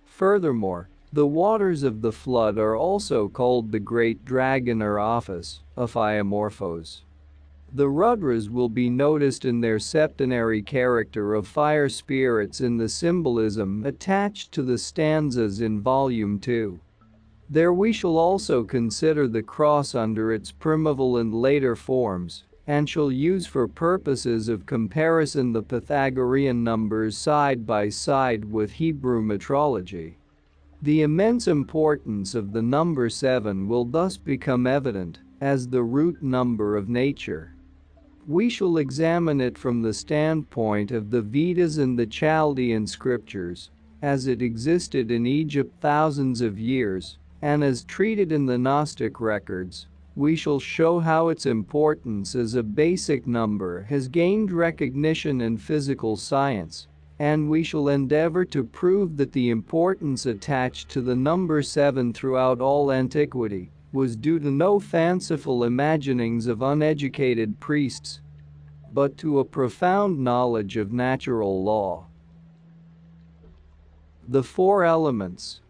Furthermore, the waters of the flood are also called the great dragon or Office, Ophiomorphos. The Rudras will be noticed in their septenary character of fire spirits in the symbolism attached to the stanzas in Volume 2. There we shall also consider the cross under its primeval and later forms, and shall use for purposes of comparison the Pythagorean numbers side by side with Hebrew metrology. The immense importance of the number 7 will thus become evident as the root number of nature. We shall examine it from the standpoint of the Vedas and the Chaldean scriptures, as it existed in Egypt thousands of years, and as treated in the Gnostic records. We shall show how its importance as a basic number has gained recognition in physical science, and we shall endeavor to prove that the importance attached to the number 7 throughout all antiquity was due to no fanciful imaginings of uneducated priests, but to a profound knowledge of natural law. The four elements.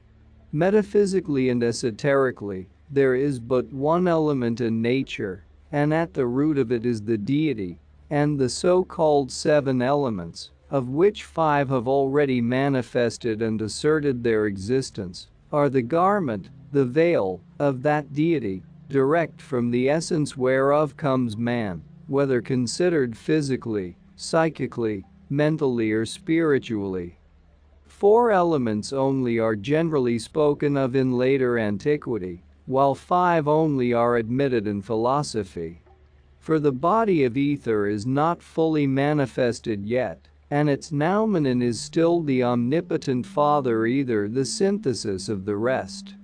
Metaphysically and esoterically, there is but one element in nature, and at the root of it is the deity, and the so-called 7 elements, of which 5 have already manifested and asserted their existence, are the garment, the veil, of that deity, direct from the essence whereof comes man, whether considered physically, psychically, mentally or spiritually. 4 elements only are generally spoken of in later antiquity, while 5 only are admitted in philosophy. For the body of ether is not fully manifested yet, and its noumenon is still the omnipotent Father, either the synthesis of the rest.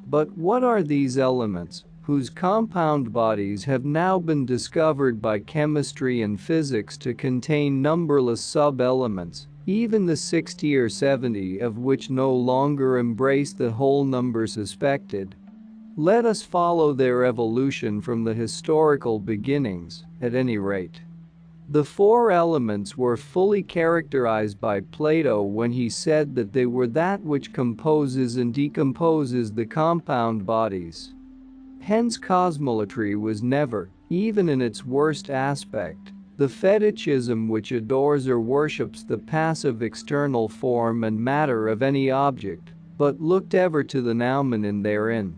But what are these elements, whose compound bodies have now been discovered by chemistry and physics to contain numberless sub-elements, even the 60 or 70 of which no longer embrace the whole number suspected? Let us follow their evolution from the historical beginnings, at any rate. The 4 elements were fully characterized by Plato when he said that they were that which composes and decomposes the compound bodies. Hence cosmolatry was never, even in its worst aspect, the fetichism which adores or worships the passive external form and matter of any object, but looked ever to the noumenon therein.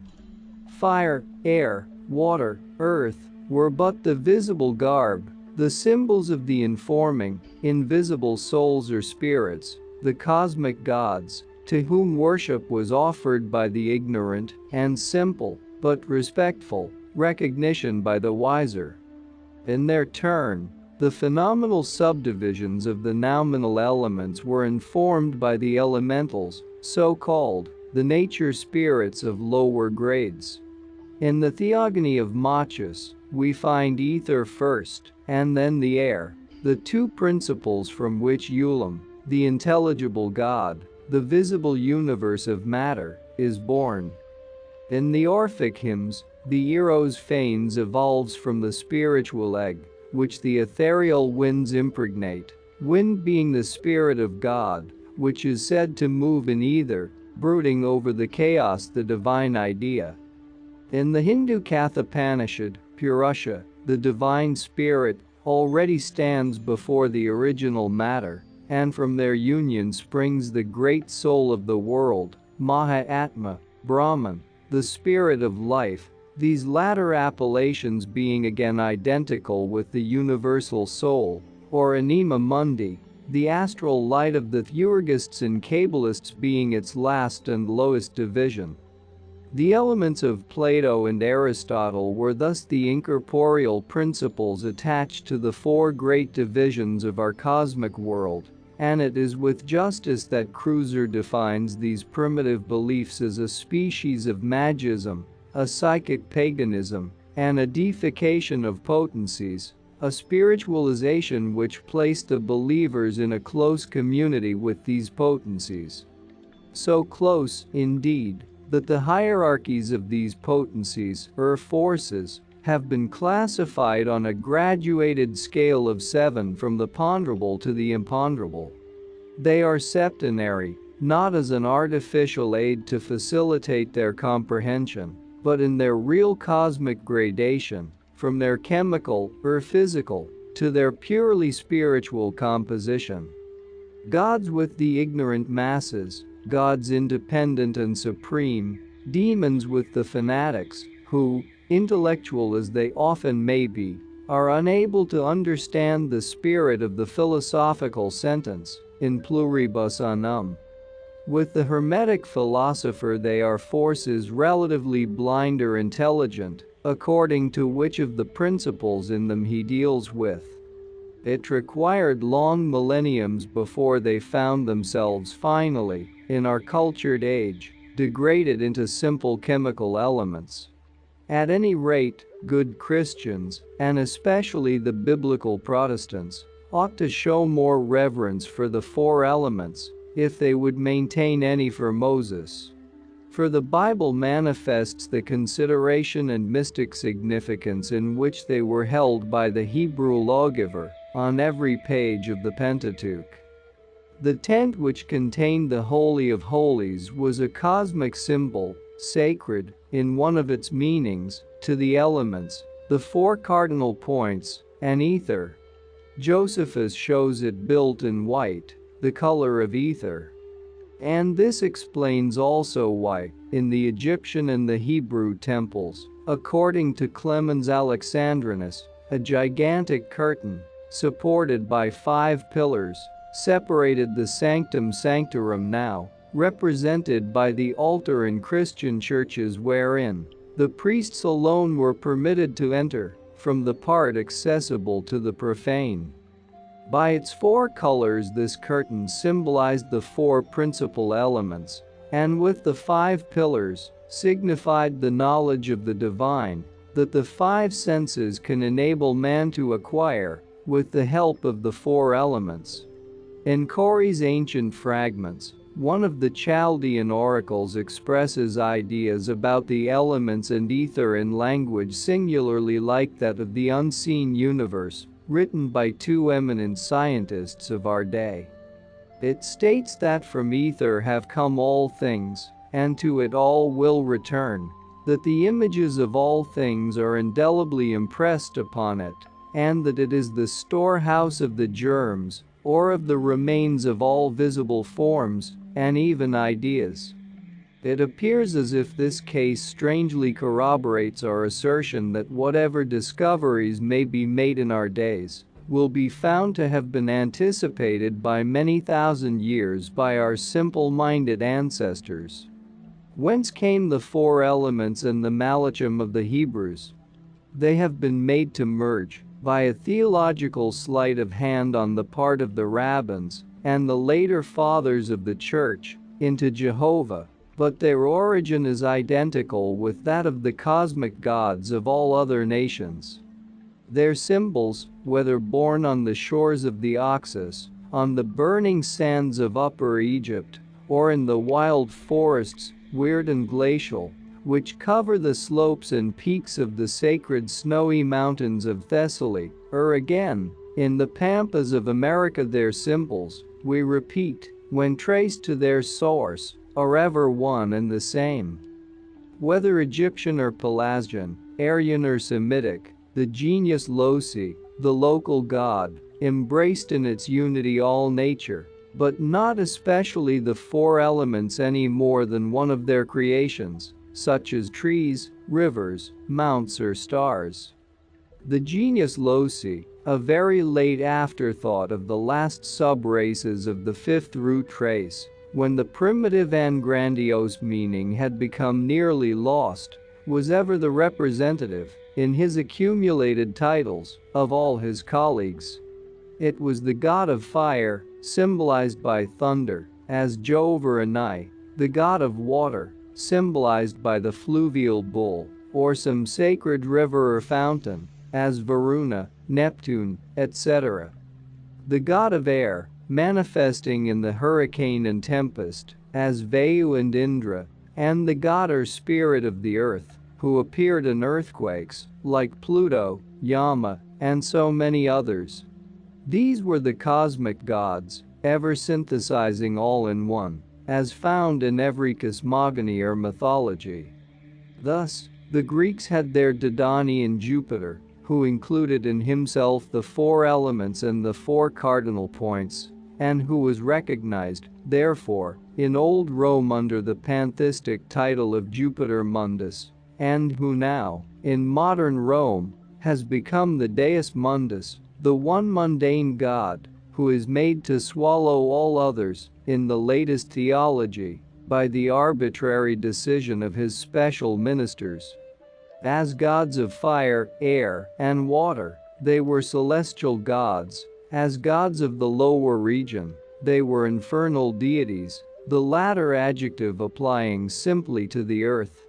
Fire, air, water, earth, were but the visible garb, the symbols of the informing, invisible souls or spirits, the cosmic gods, to whom worship was offered by the ignorant, and simple, but respectful, recognition by the wiser. In their turn, the phenomenal subdivisions of the noumenal elements were informed by the elementals, so-called, the nature spirits of lower grades. In the Theogony of Machus, we find ether first, and then the air, the 2 principles from which Ulam, the intelligible God, the visible universe of matter, is born. In the Orphic hymns, the Eros Phanes evolves from the spiritual egg, which the ethereal winds impregnate, wind being the spirit of God, which is said to move in ether, brooding over the chaos, the divine idea. In the Hindu Kathopanishad, Purusha, the divine spirit, already stands before the original matter, and from their union springs the great soul of the world, Mahatma, Brahman, the spirit of life, these latter appellations being again identical with the universal soul, or Anima Mundi, the astral light of the Theurgists and Kabbalists being its last and lowest division. The elements of Plato and Aristotle were thus the incorporeal principles attached to the four great divisions of our cosmic world, and it is with justice that Cruiser defines these primitive beliefs as a species of magism, a psychic paganism, and a deification of potencies, a spiritualization which placed the believers in a close community with these potencies. So close, indeed, that the hierarchies of these potencies, or forces, have been classified on a graduated scale of 7 from the ponderable to the imponderable. They are septenary, not as an artificial aid to facilitate their comprehension, but in their real cosmic gradation, from their chemical, or physical, to their purely spiritual composition. Gods with the ignorant masses, gods independent and supreme, demons with the fanatics, who, intellectual as they often may be, are unable to understand the spirit of the philosophical sentence, in pluribus unum. With the Hermetic philosopher they are forces relatively blind or intelligent, according to which of the principles in them he deals with. It required long millenniums before they found themselves finally, in our cultured age, degraded into simple chemical elements. At any rate, good Christians, and especially the biblical Protestants, ought to show more reverence for the four elements, if they would maintain any for Moses. For the Bible manifests the consideration and mystic significance in which they were held by the Hebrew lawgiver, on every page of the Pentateuch. The tent which contained the Holy of Holies was a cosmic symbol, sacred, in one of its meanings, to the elements, the four cardinal points, and ether. Josephus shows it built in white, the color of ether. And this explains also why, in the Egyptian and the Hebrew temples, according to Clemens Alexandrinus, a gigantic curtain, supported by 5 pillars, separated the sanctum sanctorum, now represented by the altar in Christian churches, wherein the priests alone were permitted to enter, from the part accessible to the profane. By its 4 colors this curtain symbolized the 4 principal elements, and with the 5 pillars, signified the knowledge of the divine, that the 5 senses can enable man to acquire, with the help of the 4 elements. In Corey's Ancient Fragments, one of the Chaldean oracles expresses ideas about the elements and ether in language singularly like that of the unseen universe, written by 2 eminent scientists of our day. It states that from ether have come all things, and to it all will return, that the images of all things are indelibly impressed upon it, and that it is the storehouse of the germs, or of the remains of all visible forms, and even ideas. It appears as if this case strangely corroborates our assertion that whatever discoveries may be made in our days will be found to have been anticipated by many thousand years by our simple-minded ancestors. Whence came the 4 elements and the malachim of the Hebrews? They have been made to merge, by a theological sleight of hand on the part of the rabbins and the later fathers of the church, into Jehovah, but their origin is identical with that of the cosmic gods of all other nations. Their symbols, whether born on the shores of the Oxus, on the burning sands of Upper Egypt, or in the wild forests, weird and glacial, which cover the slopes and peaks of the sacred snowy mountains of Thessaly, or again, in the pampas of America, their symbols, we repeat, when traced to their source, are ever one and the same. Whether Egyptian or Pelasgian, Aryan or Semitic, the genius loci, the local god, embraced in its unity all nature, but not especially the four elements any more than one of their creations, such as trees, rivers, mounts or stars. The genius loci, a very late afterthought of the last sub-races of the fifth root race, when the primitive and grandiose meaning had become nearly lost, was ever the representative, in his accumulated titles, of all his colleagues. It was the god of fire, symbolized by thunder, as Jove or Enai, the god of water, symbolized by the fluvial bull, or some sacred river or fountain, as Varuna, Neptune, etc. The god of air, manifesting in the hurricane and tempest, as Vayu and Indra, and the god or spirit of the earth, who appeared in earthquakes, like Pluto, Yama, and so many others. These were the cosmic gods, ever synthesizing all in one, as found in every cosmogony or mythology. Thus, the Greeks had their Didonian Jupiter, who included in himself the four elements and the four cardinal points, and who was recognized, therefore, in Old Rome under the pantheistic title of Jupiter Mundus, and who now, in modern Rome, has become the Deus Mundus, the one mundane god, who is made to swallow all others, in the latest theology, by the arbitrary decision of his special ministers. As gods of fire, air, and water, they were celestial gods. As gods of the lower region, they were infernal deities, the latter adjective applying simply to the earth.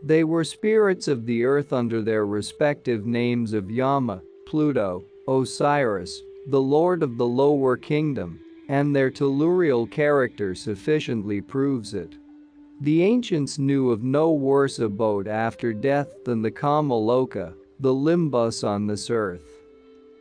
They were spirits of the earth under their respective names of Yama, Pluto, Osiris, the lord of the lower kingdom, and their tellurial character sufficiently proves it. The ancients knew of no worse abode after death than the Kamaloka, the limbus on this earth.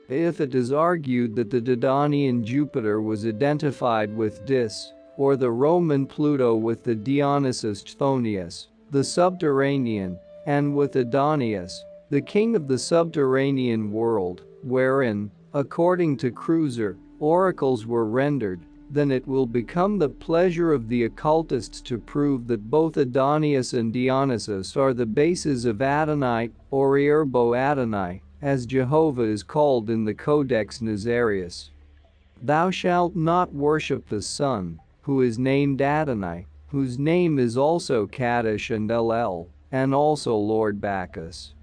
If it is argued that the Didonian Jupiter was identified with Dis, or the Roman Pluto with the Dionysus Chthonius, the subterranean, and with Adonis, the king of the subterranean world, wherein, according to Cruiser, oracles were rendered, then it will become the pleasure of the occultists to prove that both Adonis and Dionysus are the bases of Adonai, or Ierbo Adonai, as Jehovah is called in the Codex Nazarius. Thou shalt not worship the Son, who is named Adonai, whose name is also Kaddish and Ll, and also Lord Bacchus.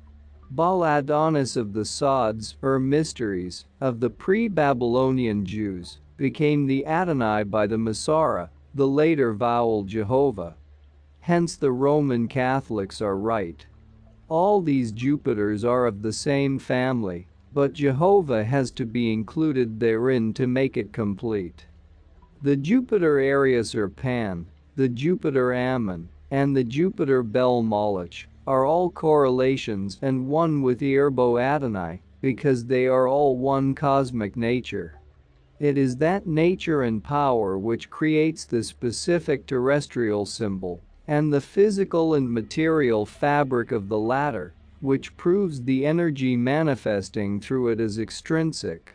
Baal Adonis of the Sods, or mysteries, of the pre-Babylonian Jews, became the Adonai by the Masara, the later vowel Jehovah. Hence the Roman Catholics are right. All these Jupiters are of the same family, but Jehovah has to be included therein to make it complete. The Jupiter Arius or Pan, the Jupiter Ammon, and the Jupiter Bel Moloch are all correlations and one with Ierbo Adonai, because they are all one cosmic nature. It is that nature and power which creates the specific terrestrial symbol, and the physical and material fabric of the latter, which proves the energy manifesting through it as extrinsic.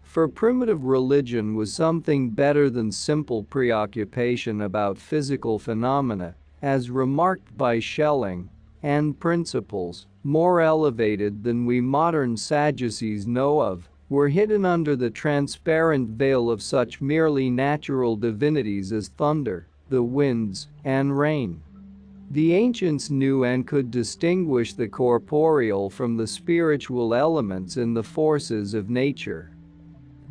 For primitive religion was something better than simple preoccupation about physical phenomena, as remarked by Schelling, and principles, more elevated than we modern Sadducees know of, were hidden under the transparent veil of such merely natural divinities as thunder, the winds, and rain. The ancients knew and could distinguish the corporeal from the spiritual elements in the forces of nature.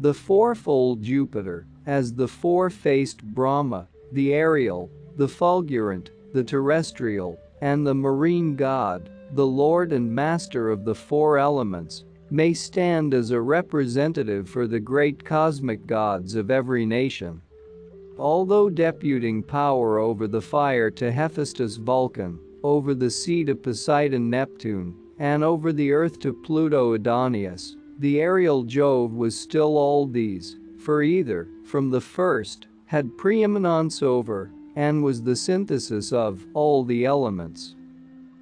The fourfold Jupiter, as the four-faced Brahma, the aerial, the fulgurant, the terrestrial, and the marine god, the lord and master of the four elements, may stand as a representative for the great cosmic gods of every nation. Although deputing power over the fire to Hephaestus Vulcan, over the sea to Poseidon Neptune, and over the earth to Pluto Adonis, the aerial Jove was still all these, for either, from the first, had preeminence over, and was the synthesis of, all the elements.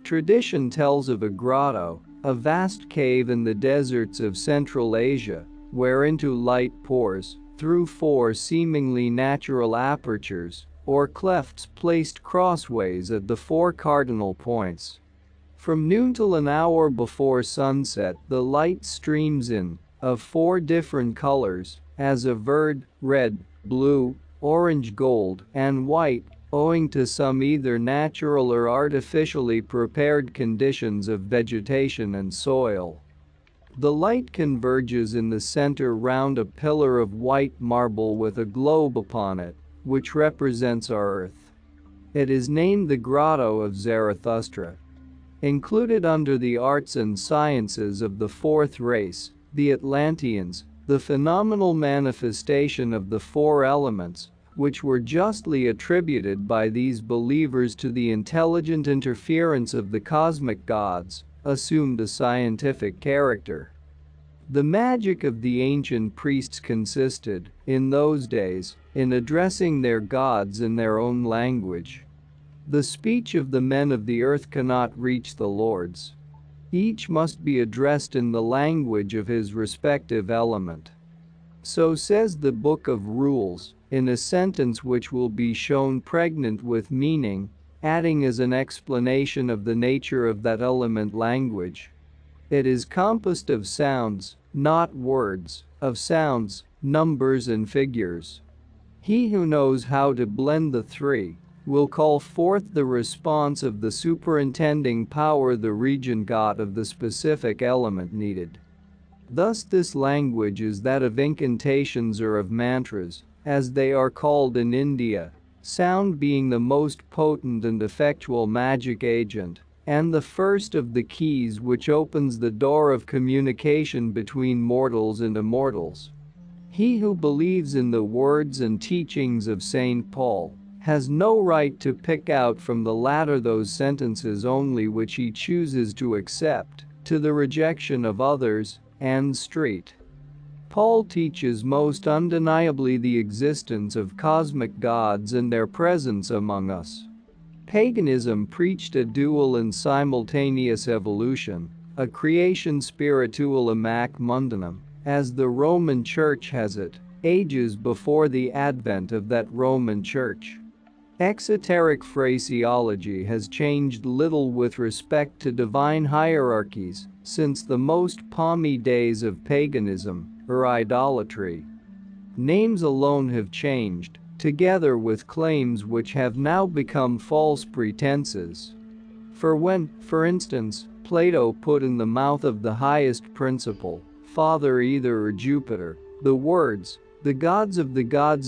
Tradition tells of a grotto, a vast cave in the deserts of Central Asia, whereinto light pours, through four seemingly natural apertures, or clefts placed crossways at the four cardinal points. From noon till an hour before sunset, the light streams in, of four different colors, as of verd, red, blue, orange, gold, and white, owing to some either natural or artificially prepared conditions of vegetation and soil. The light converges in the center round a pillar of white marble with a globe upon it, which represents our earth. It is named the Grotto of Zarathustra. Included under the arts and sciences of the fourth race, the Atlanteans, the phenomenal manifestation of the four elements, which were justly attributed by these believers to the intelligent interference of the cosmic gods, assumed a scientific character. The magic of the ancient priests consisted, in those days, in addressing their gods in their own language. The speech of the men of the earth cannot reach the Lord's. Each must be addressed in the language of his respective element. So says the Book of Rules, in a sentence which will be shown pregnant with meaning, adding as an explanation of the nature of that element language. It is composed of sounds, not words, of sounds, numbers and figures. He who knows how to blend the three will call forth the response of the superintending power, the regent god of the specific element needed. Thus this language is that of incantations or of mantras, as they are called in India, sound being the most potent and effectual magic agent, and the first of the keys which opens the door of communication between mortals and immortals. He who believes in the words and teachings of St. Paul has no right to pick out from the latter those sentences only which he chooses to accept, to the rejection of others, and street. Paul teaches most undeniably the existence of cosmic gods and their presence among us. Paganism preached a dual and simultaneous evolution, a creation spirituae mac mundanum, as the Roman Church has it, ages before the advent of that Roman Church. Exoteric phraseology has changed little with respect to divine hierarchies since the most palmy days of paganism, or idolatry. Names alone have changed, together with claims which have now become false pretenses. For when, for instance, Plato put in the mouth of the highest principle, Father Ether or Jupiter, the words, "The gods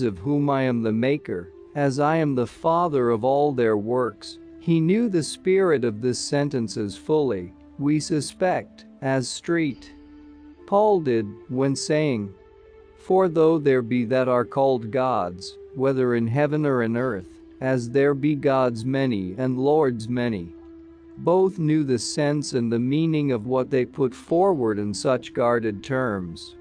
of whom I am the maker, as I am the father of all their works," he knew the spirit of this sentence as fully, we suspect, as Street Paul did, when saying, "For though there be that are called gods, whether in heaven or in earth, as there be gods many and lords many." Both knew the sense and the meaning of what they put forward in such guarded terms.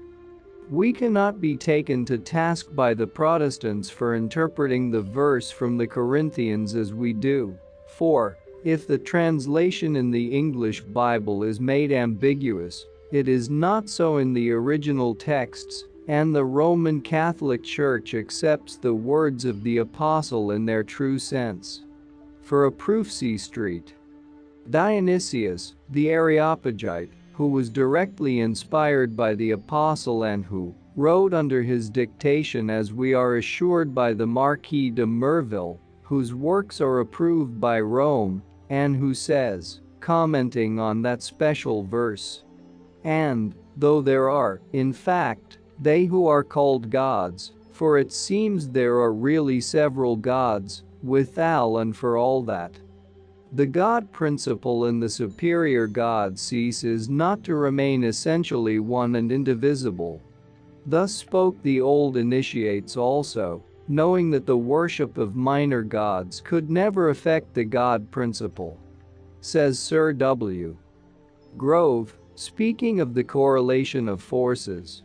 We cannot be taken to task by the Protestants for interpreting the verse from the Corinthians as we do, for, if the translation in the English Bible is made ambiguous, it is not so in the original texts, and the Roman Catholic Church accepts the words of the Apostle in their true sense. For a proof, see Street. Dionysius, the Areopagite, who was directly inspired by the Apostle and who wrote under his dictation, as we are assured by the Marquis de Merville, whose works are approved by Rome, and who says, commenting on that special verse, "And, though there are, in fact, they who are called gods, for it seems there are really several gods, withal and for all that, the God principle in the superior God ceases not to remain essentially one and indivisible." Thus spoke the old initiates also, knowing that the worship of minor gods could never affect the God principle. Says Sir W. Grove, speaking of the correlation of forces.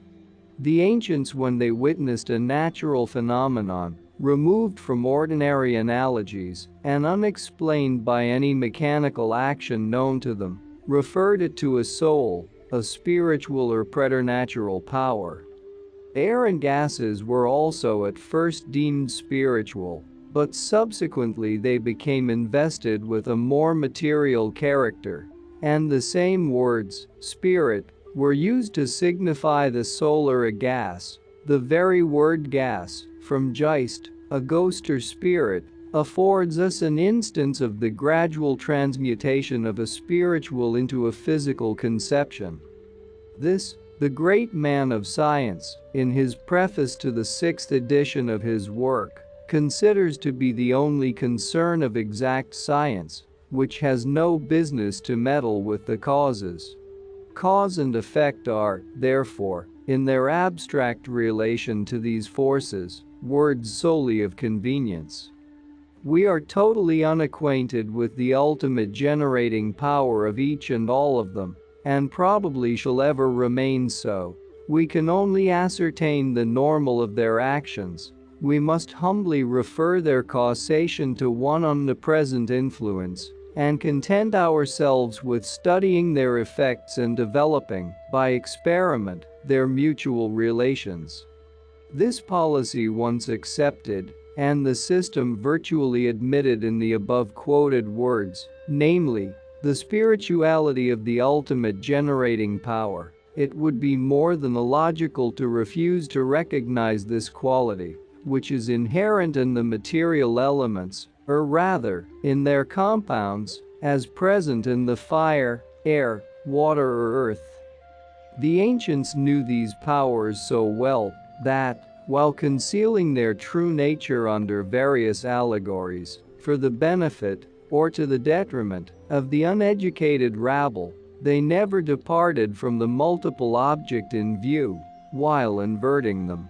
The ancients, when they witnessed a natural phenomenon, removed from ordinary analogies and unexplained by any mechanical action known to them, referred it to a soul, a spiritual or preternatural power. Air and gases were also at first deemed spiritual, but subsequently they became invested with a more material character, and the same words, spirit, were used to signify the soul or a gas. The very word gas, from Geist, a ghost or spirit, affords us an instance of the gradual transmutation of a spiritual into a physical conception. This, the great man of science, in his preface to the sixth edition of his work, considers to be the only concern of exact science, which has no business to meddle with the causes. Cause and effect are, therefore, in their abstract relation to these forces, words solely of convenience. We are totally unacquainted with the ultimate generating power of each and all of them, and probably shall ever remain so. We can only ascertain the normal of their actions. We must humbly refer their causation to one omnipresent influence, and content ourselves with studying their effects and developing, by experiment, their mutual relations. This policy once accepted, and the system virtually admitted in the above quoted words, namely, the spirituality of the ultimate generating power, it would be more than illogical to refuse to recognize this quality, which is inherent in the material elements, or rather, in their compounds, as present in the fire, air, water or earth. The ancients knew these powers so well that, while concealing their true nature under various allegories, for the benefit, or to the detriment, of the uneducated rabble, they never departed from the multiple object in view, while inverting them.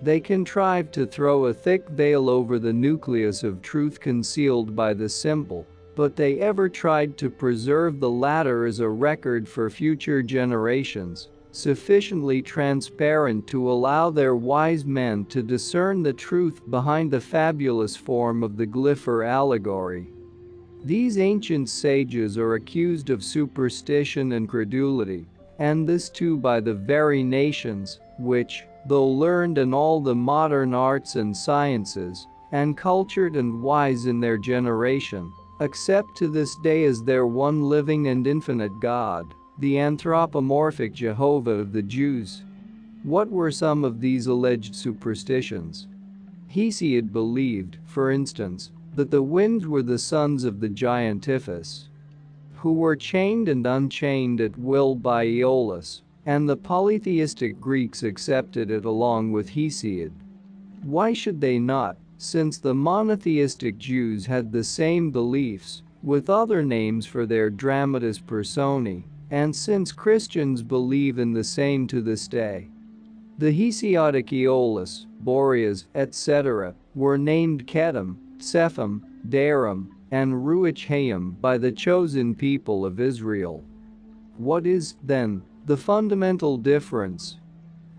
They contrived to throw a thick veil over the nucleus of truth concealed by the simple, but they ever tried to preserve the latter as a record for future generations, sufficiently transparent to allow their wise men to discern the truth behind the fabulous form of the glyph or allegory. These ancient sages are accused of superstition and credulity, and this too by the very nations, which, though learned in all the modern arts and sciences, and cultured and wise in their generation, accept to this day as their one living and infinite God, the anthropomorphic Jehovah of the Jews. What were some of these alleged superstitions? Hesiod believed, for instance, that the winds were the sons of the giantiphus, who were chained and unchained at will by Aeolus, and the polytheistic Greeks accepted it along with Hesiod. Why should they not, since the monotheistic Jews had the same beliefs, with other names for their dramatis personae, and since Christians believe in the same to this day? The Hesiodic Aeolus, Boreas, etc., were named Kedem, Sepham, Darum, and Ruach-Hayim by the chosen people of Israel. What is, then, the fundamental difference?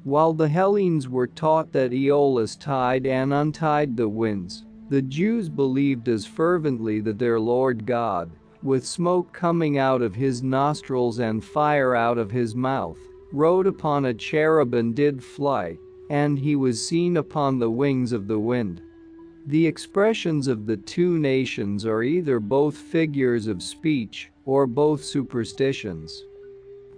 While the Hellenes were taught that Aeolus tied and untied the winds, the Jews believed as fervently that their Lord God, with smoke coming out of his nostrils and fire out of his mouth, rode upon a cherub and did fly, and he was seen upon the wings of the wind. The expressions of the two nations are either both figures of speech, or both superstitions.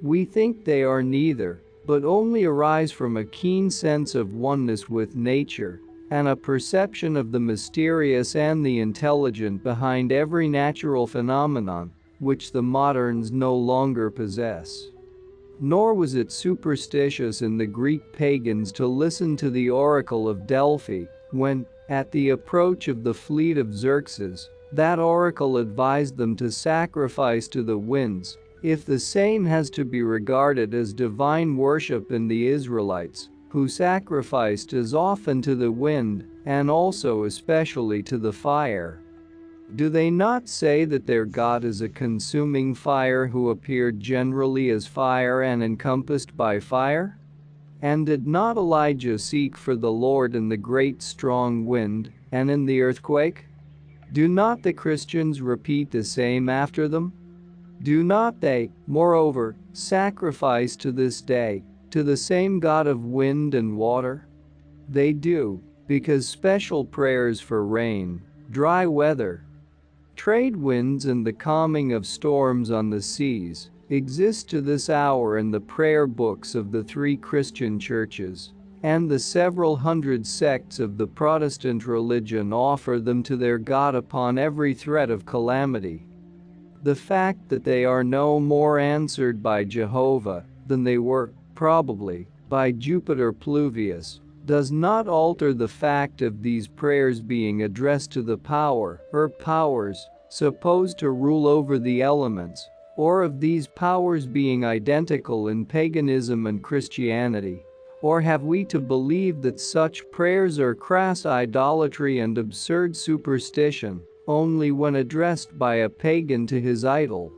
We think they are neither, but only arise from a keen sense of oneness with nature, and a perception of the mysterious and the intelligent behind every natural phenomenon, which the moderns no longer possess. Nor was it superstitious in the Greek pagans to listen to the oracle of Delphi, when, at the approach of the fleet of Xerxes, that oracle advised them to sacrifice to the winds, if the same has to be regarded as divine worship in the Israelites, who sacrificed as often to the wind, and also especially to the fire. Do they not say that their God is a consuming fire who appeared generally as fire and encompassed by fire? And did not Elijah seek for the Lord in the great strong wind, and in the earthquake? Do not the Christians repeat the same after them? Do not they, moreover, sacrifice to this day, to the same God of wind and water? They do, because special prayers for rain, dry weather, trade winds and the calming of storms on the seas exist to this hour in the prayer books of the three Christian churches, and the several hundred sects of the Protestant religion offer them to their God upon every threat of calamity. The fact that they are no more answered by Jehovah than they were, probably, by Jupiter Pluvius, does not alter the fact of these prayers being addressed to the power or powers supposed to rule over the elements, or of these powers being identical in paganism and Christianity. Or have we to believe that such prayers are crass idolatry and absurd superstition only when addressed by a pagan to his idol?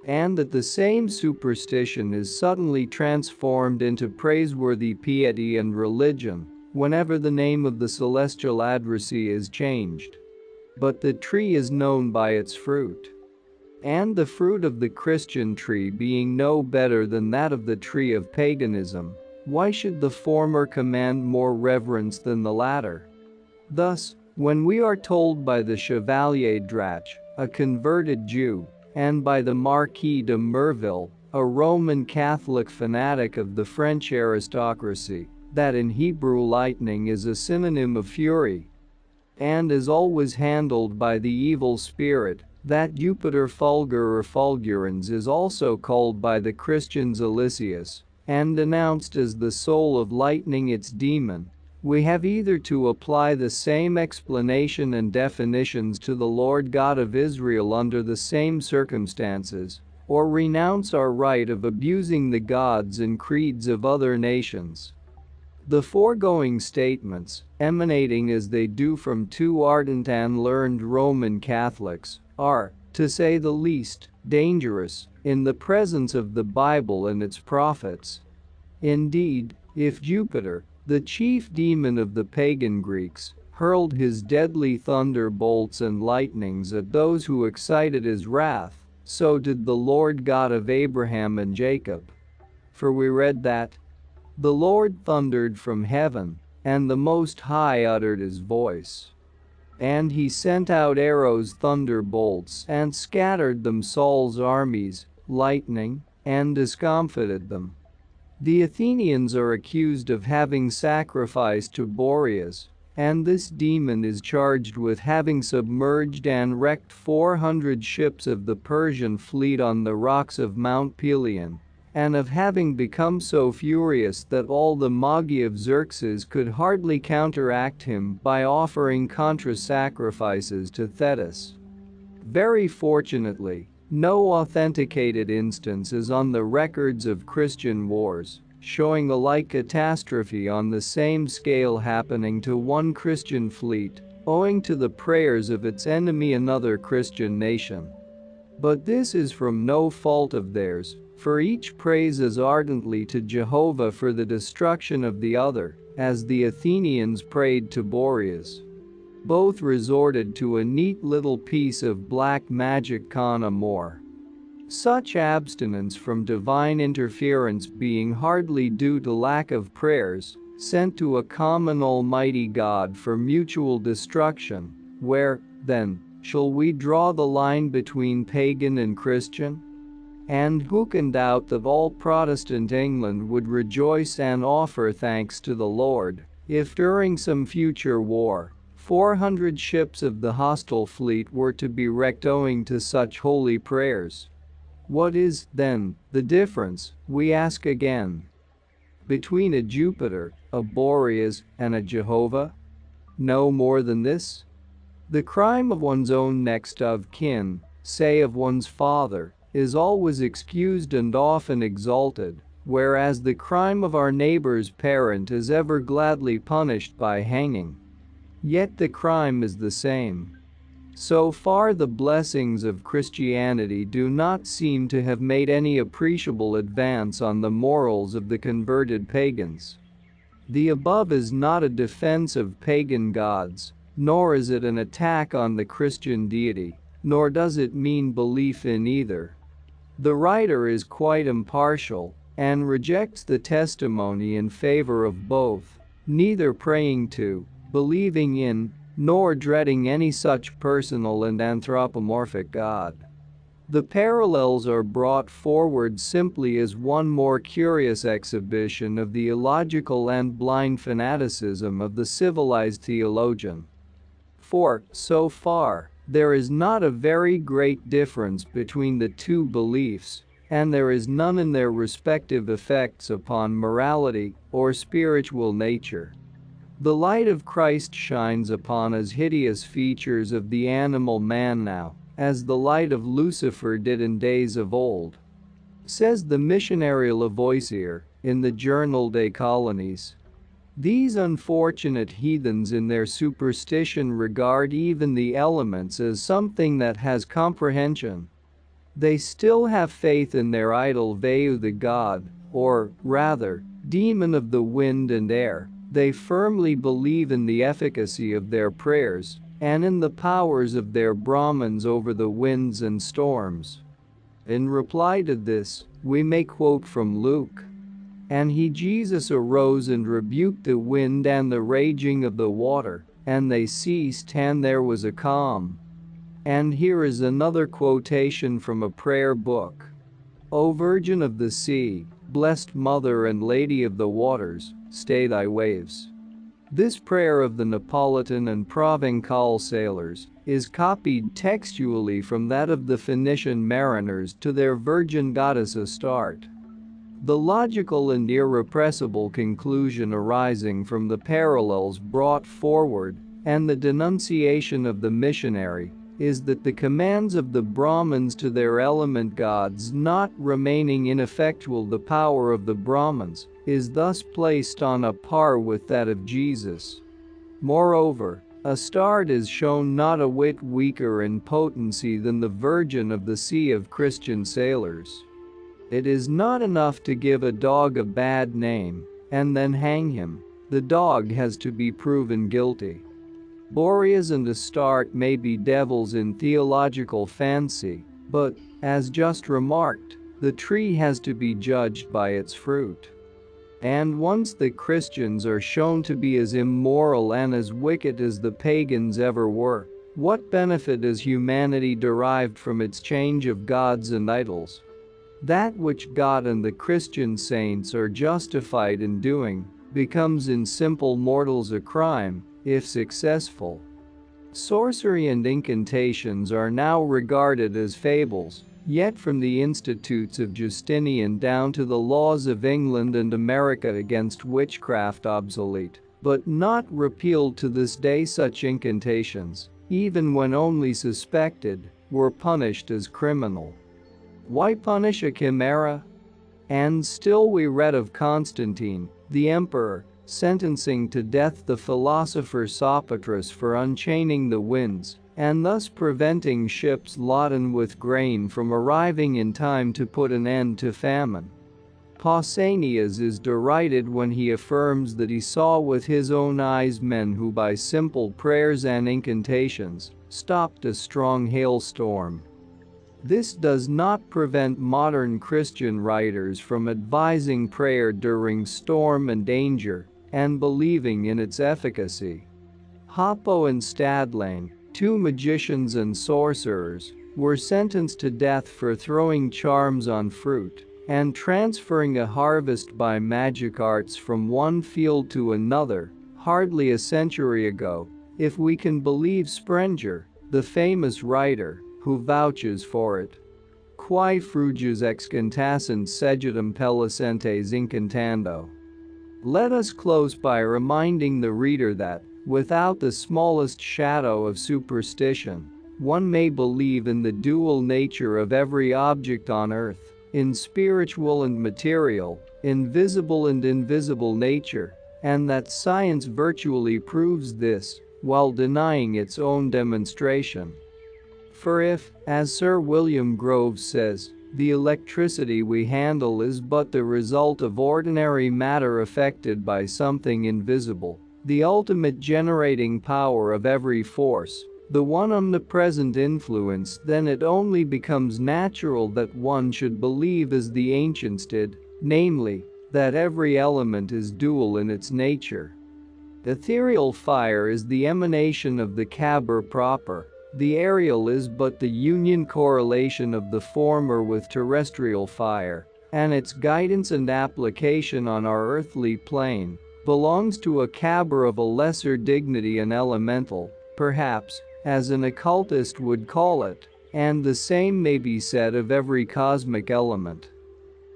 And that the same superstition is suddenly transformed into praiseworthy piety and religion whenever the name of the celestial addressee is changed. But the tree is known by its fruit. And the fruit of the Christian tree being no better than that of the tree of paganism, why should the former command more reverence than the latter? Thus, when we are told by the Chevalier Drach, a converted Jew, and by the Marquis de Merville, a Roman Catholic fanatic of the French aristocracy, that in Hebrew lightning is a synonym of fury, and is always handled by the evil spirit, that Jupiter Fulgur or Fulgurans is also called by the Christians Eliseus, and denounced as the soul of lightning its demon, we have either to apply the same explanation and definitions to the Lord God of Israel under the same circumstances, or renounce our right of abusing the gods and creeds of other nations. The foregoing statements, emanating as they do from two ardent and learned Roman Catholics, are, to say the least, dangerous in the presence of the Bible and its prophets. Indeed, if Jupiter, the chief demon of the pagan Greeks, hurled his deadly thunderbolts and lightnings at those who excited his wrath, so did the Lord God of Abraham and Jacob. For we read that the Lord thundered from heaven, and the Most High uttered his voice. And he sent out arrows, thunderbolts, and scattered them Saul's armies, lightning, and discomfited them. The Athenians are accused of having sacrificed to Boreas, and this demon is charged with having submerged and wrecked 400 ships of the Persian fleet on the rocks of Mount Pelion, and of having become so furious that all the Magi of Xerxes could hardly counteract him by offering contra-sacrifices to Thetis. Very fortunately, no authenticated instance is on the records of Christian wars, showing a like catastrophe on the same scale happening to one Christian fleet, owing to the prayers of its enemy another Christian nation. But this is from no fault of theirs, for each prays as ardently to Jehovah for the destruction of the other, as the Athenians prayed to Boreas. Both resorted to a neat little piece of black magic con amore. Such abstinence from divine interference being hardly due to lack of prayers sent to a common almighty God for mutual destruction, where, then, shall we draw the line between pagan and Christian? And who can doubt that all Protestant England would rejoice and offer thanks to the Lord, if during some future war, 400 ships of the hostile fleet were to be wrecked owing to such holy prayers? What is, then, the difference, we ask again, between a Jupiter, a Boreas, and a Jehovah? No more than this. The crime of one's own next of kin, say of one's father, is always excused and often exalted, whereas the crime of our neighbor's parent is ever gladly punished by hanging. Yet the crime is the same. So far, the blessings of Christianity do not seem to have made any appreciable advance on the morals of the converted pagans. The above is not a defense of pagan gods, nor is it an attack on the Christian deity, nor does it mean belief in either. The writer is quite impartial and rejects the testimony in favor of both, neither praying to, believing in, nor dreading any such personal and anthropomorphic God. The parallels are brought forward simply as one more curious exhibition of the illogical and blind fanaticism of the civilized theologian. For, so far, there is not a very great difference between the two beliefs, and there is none in their respective effects upon morality or spiritual nature. The light of Christ shines upon as hideous features of the animal man now, as the light of Lucifer did in days of old. Says the missionary Lavoisier, in the journal des Colonies. These unfortunate heathens in their superstition regard even the elements as something that has comprehension. They still have faith in their idol Veu the god, or, rather, demon of the wind and air. They firmly believe in the efficacy of their prayers and in the powers of their Brahmins over the winds and storms. In reply to this, we may quote from Luke. And he Jesus arose and rebuked the wind and the raging of the water, and they ceased, and there was a calm. And here is another quotation from a prayer book. O Virgin of the Sea, blessed Mother and Lady of the Waters, stay thy waves. This prayer of the Neapolitan and Provençal sailors is copied textually from that of the Phoenician mariners to their virgin goddess Astarte. The logical and irrepressible conclusion arising from the parallels brought forward and the denunciation of the missionary is that the commands of the Brahmins to their element gods not remaining ineffectual, the power of the Brahmins is thus placed on a par with that of Jesus. Moreover, Astarte is shown not a whit weaker in potency than the Virgin of the Sea of Christian sailors. It is not enough to give a dog a bad name and then hang him. The dog has to be proven guilty. Boreas and Astarte may be devils in theological fancy, but, as just remarked, the tree has to be judged by its fruit. And once the Christians are shown to be as immoral and as wicked as the pagans ever were, what benefit is humanity derived from its change of gods and idols? That which God and the Christian saints are justified in doing becomes in simple mortals a crime, if successful. Sorcery and incantations are now regarded as fables, yet from the institutes of Justinian down to the laws of England and America against witchcraft obsolete, but not repealed to this day, such incantations, even when only suspected, were punished as criminal. Why punish a chimera? And still we read of Constantine, the emperor, sentencing to death the philosopher Sopatrus for unchaining the winds, and thus preventing ships laden with grain from arriving in time to put an end to famine. Pausanias is derided when he affirms that he saw with his own eyes men who by simple prayers and incantations stopped a strong hailstorm. This does not prevent modern Christian writers from advising prayer during storm and danger and believing in its efficacy. Hoppo and Stadlane, two magicians and sorcerers, were sentenced to death for throwing charms on fruit and transferring a harvest by magic arts from one field to another, hardly a century ago, if we can believe Sprenger, the famous writer, who vouches for it. Quae fruges excantassent segetum pellicentes incantando. Let us close by reminding the reader that, without the smallest shadow of superstition, one may believe in the dual nature of every object on earth, in spiritual and material, in visible and invisible nature, and that science virtually proves this, while denying its own demonstration. For if, as Sir William Groves says, the electricity we handle is but the result of ordinary matter affected by something invisible, the ultimate generating power of every force, the one omnipresent influence, then it only becomes natural that one should believe as the ancients did, namely, that every element is dual in its nature. Ethereal fire is the emanation of the Kabir proper. The aerial is but the union correlation of the former with terrestrial fire, and its guidance and application on our earthly plane belongs to a Kabir of a lesser dignity, an elemental, perhaps, as an occultist would call it, and the same may be said of every cosmic element.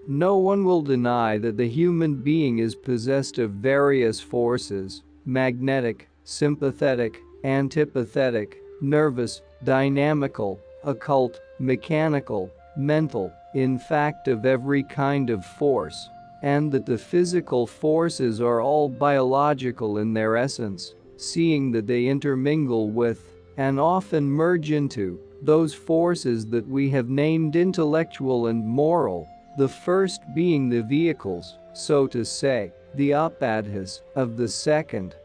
No one will deny that the human being is possessed of various forces: magnetic, sympathetic, antipathetic, nervous, dynamical, occult, mechanical, mental, in fact of every kind of force, and that the physical forces are all biological in their essence, seeing that they intermingle with, and often merge into, those forces that we have named intellectual and moral, the first being the vehicles, so to say, the upadhyas, of the second.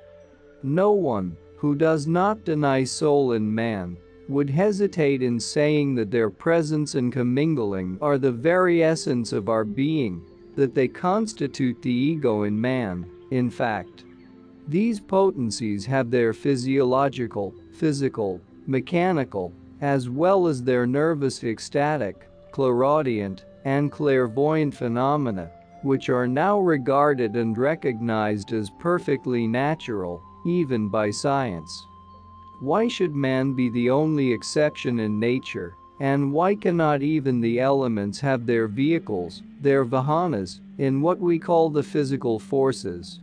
No one who does not deny soul in man would hesitate in saying that their presence and commingling are the very essence of our being, that they constitute the ego in man. In fact, these potencies have their physiological, physical, mechanical, as well as their nervous, ecstatic, clairaudient, and clairvoyant phenomena, which are now regarded and recognized as perfectly natural, even by science. Why should man be the only exception in nature, and why cannot even the elements have their vehicles, their vahanas, in what we call the physical forces?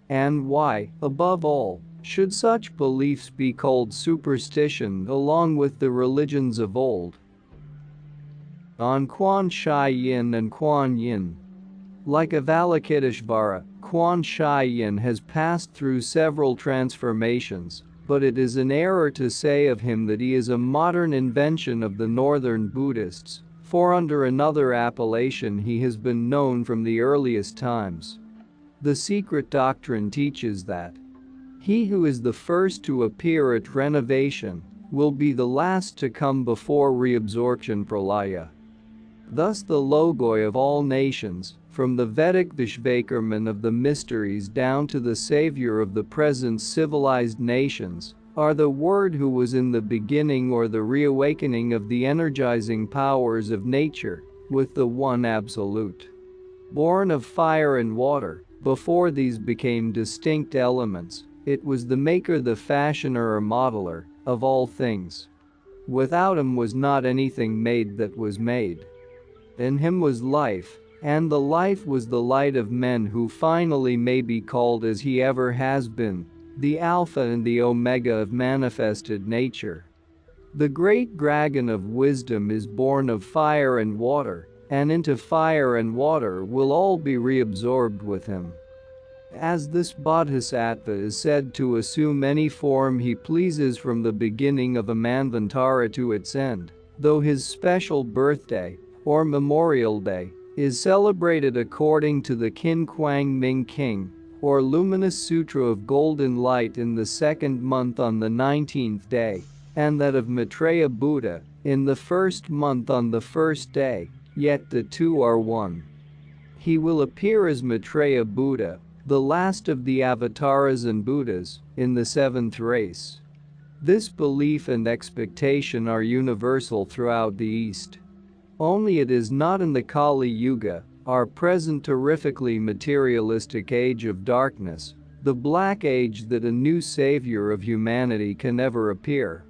And why, above all, should such beliefs be called superstition along with the religions of old? On Quan Shai Yin and Kuan Yin. Like Avalokiteshvara, Quan Shai Yin has passed through several transformations, but it is an error to say of him that he is a modern invention of the northern Buddhists, for under another appellation he has been known from the earliest times. The secret doctrine teaches that he who is the first to appear at renovation will be the last to come before reabsorption pralaya. Thus the logoi of all nations, from the Vedic Vishvakarman of the mysteries down to the savior of the present civilized nations, are the Word who was in the beginning, or the reawakening of the energizing powers of nature, with the One Absolute. Born of fire and water, before these became distinct elements, it was the maker, the fashioner or modeler, of all things. Without him was not anything made that was made. In him was life, and the life was the light of men, who finally may be called, as he ever has been, the Alpha and the Omega of manifested nature. The great dragon of wisdom is born of fire and water, and into fire and water will all be reabsorbed with him. As this bodhisattva is said to assume any form he pleases from the beginning of a manvantara to its end, though his special birthday, or Memorial Day, is celebrated according to the Qin Kuang Ming King, or Luminous Sutra of Golden Light, in the second month on the 19th day, and that of Maitreya Buddha in the first month on the first day, yet the two are one. He will appear as Maitreya Buddha, the last of the avatars and Buddhas, in the seventh race. This belief and expectation are universal throughout the East. Only it is not in the Kali Yuga, our present terrifically materialistic age of darkness, the black age, that a new savior of humanity can ever appear.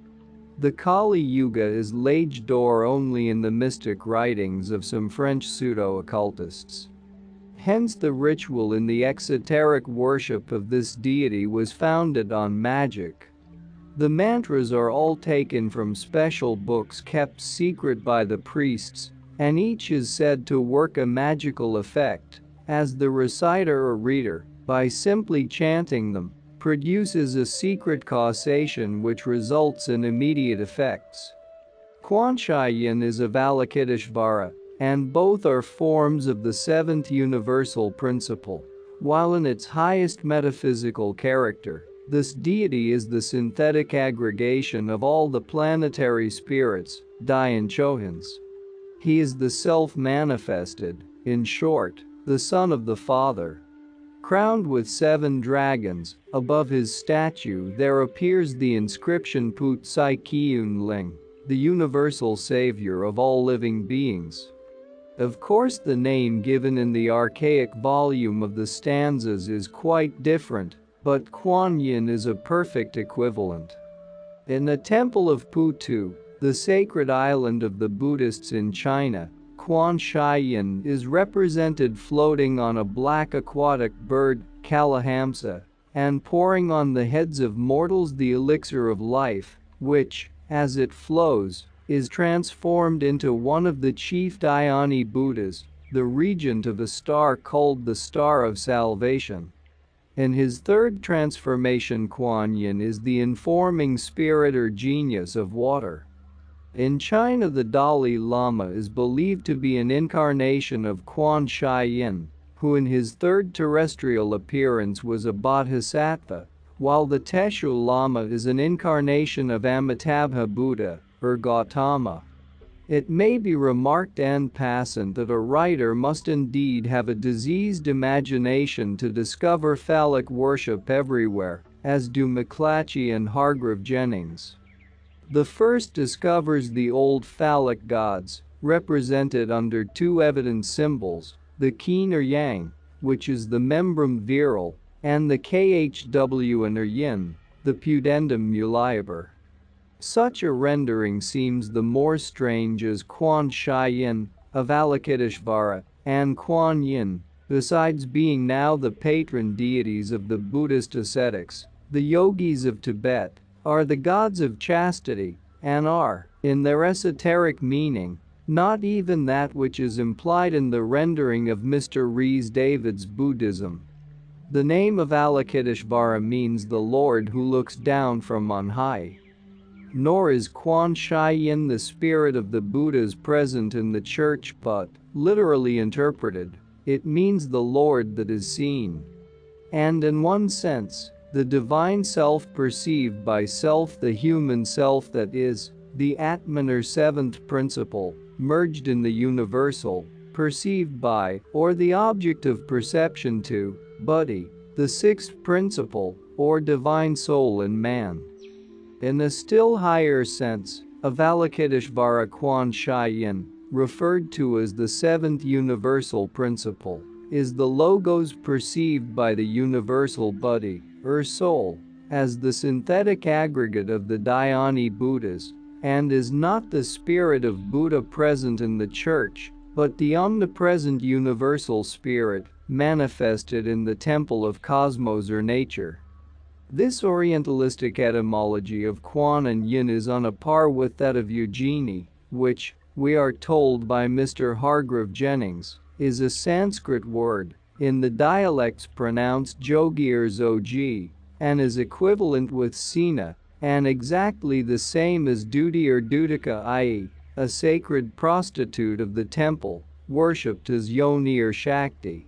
The Kali Yuga is l'âge d'or only in the mystic writings of some French pseudo-occultists. Hence the ritual in the exoteric worship of this deity was founded on magic. The mantras are all taken from special books kept secret by the priests, and each is said to work a magical effect, as the reciter or reader, by simply chanting them, produces a secret causation which results in immediate effects. Quan Shai Yin is Avalokiteshvara, and both are forms of the seventh universal principle. While in its highest metaphysical character, this deity is the synthetic aggregation of all the planetary spirits, Dai and Chohans. He is the self-manifested, in short, the Son of the Father. Crowned with 7 dragons, above his statue there appears the inscription Put Sai Kiyun Ling, the universal savior of all living beings. Of course, the name given in the archaic volume of the stanzas is quite different, but Kuan Yin is a perfect equivalent. In the Temple of Putu, the sacred island of the Buddhists in China, Quan Shai Yin is represented floating on a black aquatic bird, Kalahamsa, and pouring on the heads of mortals the elixir of life, which, as it flows, is transformed into one of the chief Dhyani Buddhas, the regent of a star called the Star of Salvation. In his third transformation, Kuan Yin is the informing spirit or genius of water. In China, the Dalai Lama is believed to be an incarnation of Quan Shai Yin, who in his third terrestrial appearance was a bodhisattva, while the Teshu Lama is an incarnation of Amitabha Buddha, or Gautama. It may be remarked en passant that a writer must indeed have a diseased imagination to discover phallic worship everywhere, as do McClatchy and Hargrave Jennings. The first discovers the old phallic gods, represented under 2 evident symbols, the yin or yang, which is the membrum virile, and the khw or yin, the pudendum muliber. Such a rendering seems the more strange as Quan Shai Yin, Avalokiteshvara, and Kuan Yin, besides being now the patron deities of the Buddhist ascetics, the yogis of Tibet, are the gods of chastity, and are, in their esoteric meaning, not even that which is implied in the rendering of Mr. Rhys David's Buddhism. The name of Avalokiteshvara means the Lord who looks down from on high. Nor is Quan Shai Yin the spirit of the Buddhas present in the church, but, literally interpreted, it means the Lord that is seen. And in one sense, the divine self perceived by self, the human self that is, the Atman or seventh principle, merged in the universal, perceived by, or the object of perception to, Buddhi, the sixth principle, or divine soul in man. In a still higher sense, Avalokiteshvara Quan Shai Yin, referred to as the seventh universal principle, is the logos perceived by the universal Buddhi, or soul, as the synthetic aggregate of the Dhyani Buddhas, and is not the spirit of Buddha present in the church, but the omnipresent universal spirit, manifested in the temple of cosmos or nature. This Orientalistic etymology of Quan and Yin is on a par with that of Eugenie, which, we are told by Mr. Hargrave Jennings, is a Sanskrit word, in the dialects pronounced Jogi or Zogi, and is equivalent with Sina, and exactly the same as Duti or Dutika, i.e., a sacred prostitute of the temple, worshipped as Yoni or Shakti.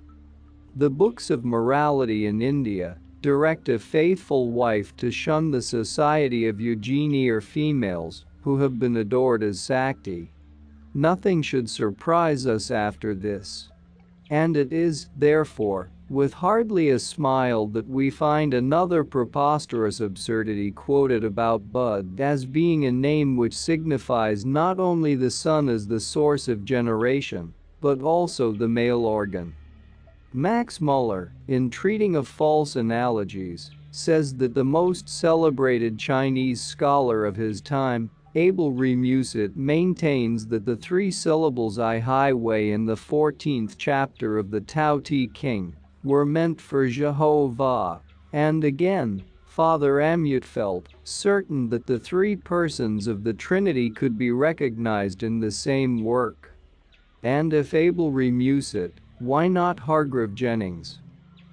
The books of morality in India direct a faithful wife to shun the society of Eugenie or females who have been adored as Sakti. Nothing should surprise us after this. And it is, therefore, with hardly a smile that we find another preposterous absurdity quoted about Bud as being a name which signifies not only the sun as the source of generation, but also the male organ. Max Muller, in treating of false analogies, says that the most celebrated Chinese scholar of his time, Abel Remusat, maintains that the 3 syllables I highway in the 14th chapter of the Tao Te King were meant for Jehovah, and again, Father Amutfeld, certain that the 3 persons of the Trinity could be recognized in the same work. And if Abel Remusat, why not Hargrave Jennings?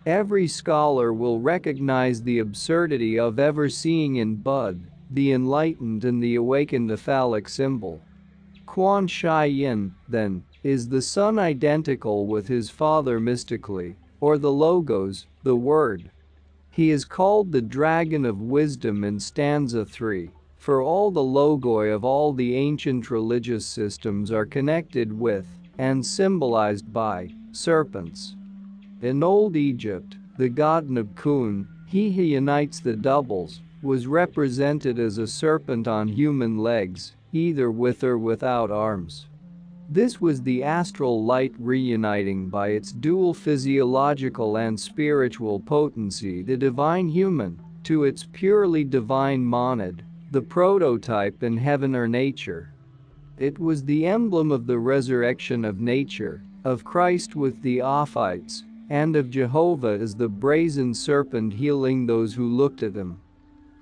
Every scholar will recognize the absurdity of ever seeing in Bud, the enlightened and the awakened, a phallic symbol. Quan Shi Yin, then, is the son identical with his father mystically, or the Logos, the Word. He is called the Dragon of Wisdom in stanza 3, for all the logoi of all the ancient religious systems are connected with, and symbolized by, serpents. In Old Egypt, the god Nabkun, he who unites the doubles, was represented as a serpent on human legs, either with or without arms. This was the astral light reuniting by its dual physiological and spiritual potency the divine human to its purely divine monad, the prototype in heaven or nature. It was the emblem of the resurrection of nature, of Christ with the Ophites, and of Jehovah as the brazen serpent healing those who looked at him.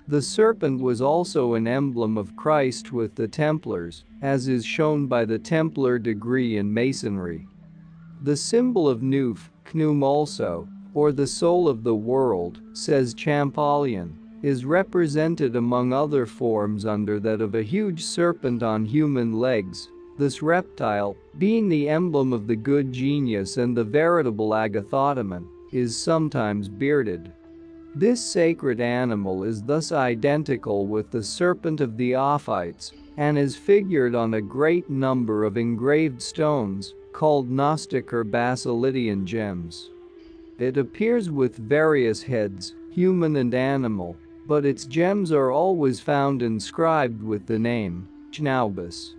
The serpent was also an emblem of Christ with the Templars, as is shown by the Templar degree in Masonry. The symbol of Nuf, Knum also, or the soul of the world, says Champollion, is represented among other forms under that of a huge serpent on human legs. This reptile, being the emblem of the good genius and the veritable agathodaemon, is sometimes bearded. This sacred animal is thus identical with the serpent of the Ophites and is figured on a great number of engraved stones, called Gnostic or Basilidian gems. It appears with various heads, human and animal, but its gems are always found inscribed with the name, Chnaubus.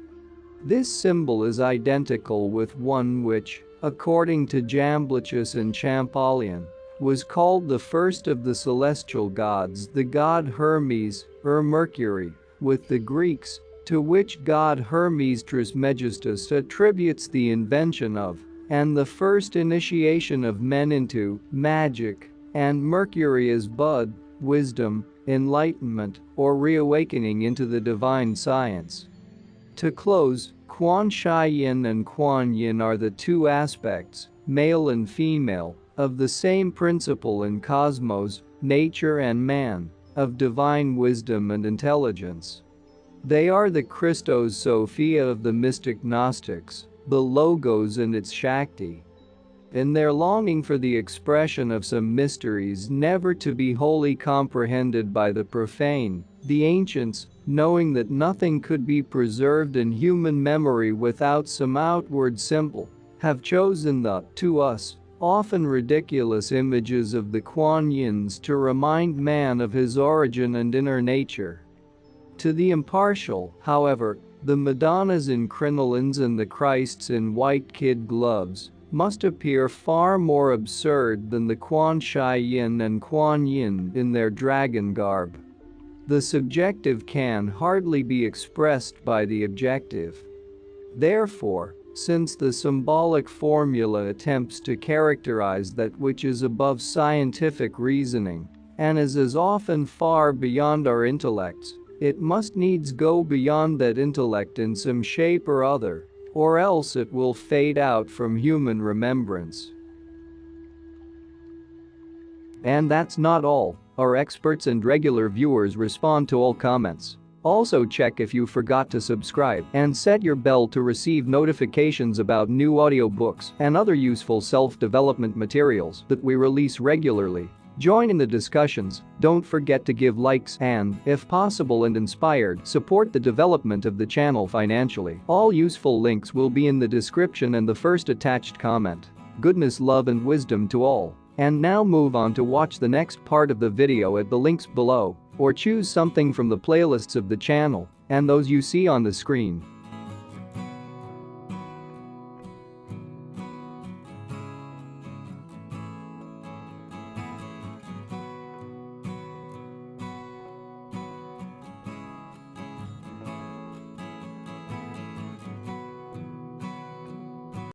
This symbol is identical with one which, according to Jamblichus and Champollion, was called the first of the celestial gods, the god Hermes, or Mercury, with the Greeks, to which god Hermes Trismegistus attributes the invention of, and the first initiation of men into, magic, and Mercury as bud, wisdom, enlightenment, or reawakening into the divine science. To close, Quan Shi Yin and Quan Yin are the two aspects, male and female, of the same principle in cosmos, nature and man, of divine wisdom and intelligence. They are the Christos Sophia of the mystic Gnostics, the Logos and its Shakti. In their longing for the expression of some mysteries never to be wholly comprehended by the profane, the ancients, knowing that nothing could be preserved in human memory without some outward symbol, have chosen the, to us, often ridiculous images of the Kuan Yins to remind man of his origin and inner nature. To the impartial, however, the Madonnas in crinolines and the Christs in white kid gloves must appear far more absurd than the Quan Shi Yin and Kuan Yin in their dragon garb. The subjective can hardly be expressed by the objective. Therefore, since the symbolic formula attempts to characterize that which is above scientific reasoning, and is as often far beyond our intellects, it must needs go beyond that intellect in some shape or other, or else it will fade out from human remembrance. And that's not all. Our experts and regular viewers respond to all comments. Also check if you forgot to subscribe and set your bell to receive notifications about new audiobooks and other useful self-development materials that we release regularly. Join in the discussions, don't forget to give likes and, if possible and inspired, support the development of the channel financially. All useful links will be in the description and the first attached comment. Goodness, love and wisdom to all. And now move on to watch the next part of the video at the links below, or choose something from the playlists of the channel and those you see on the screen.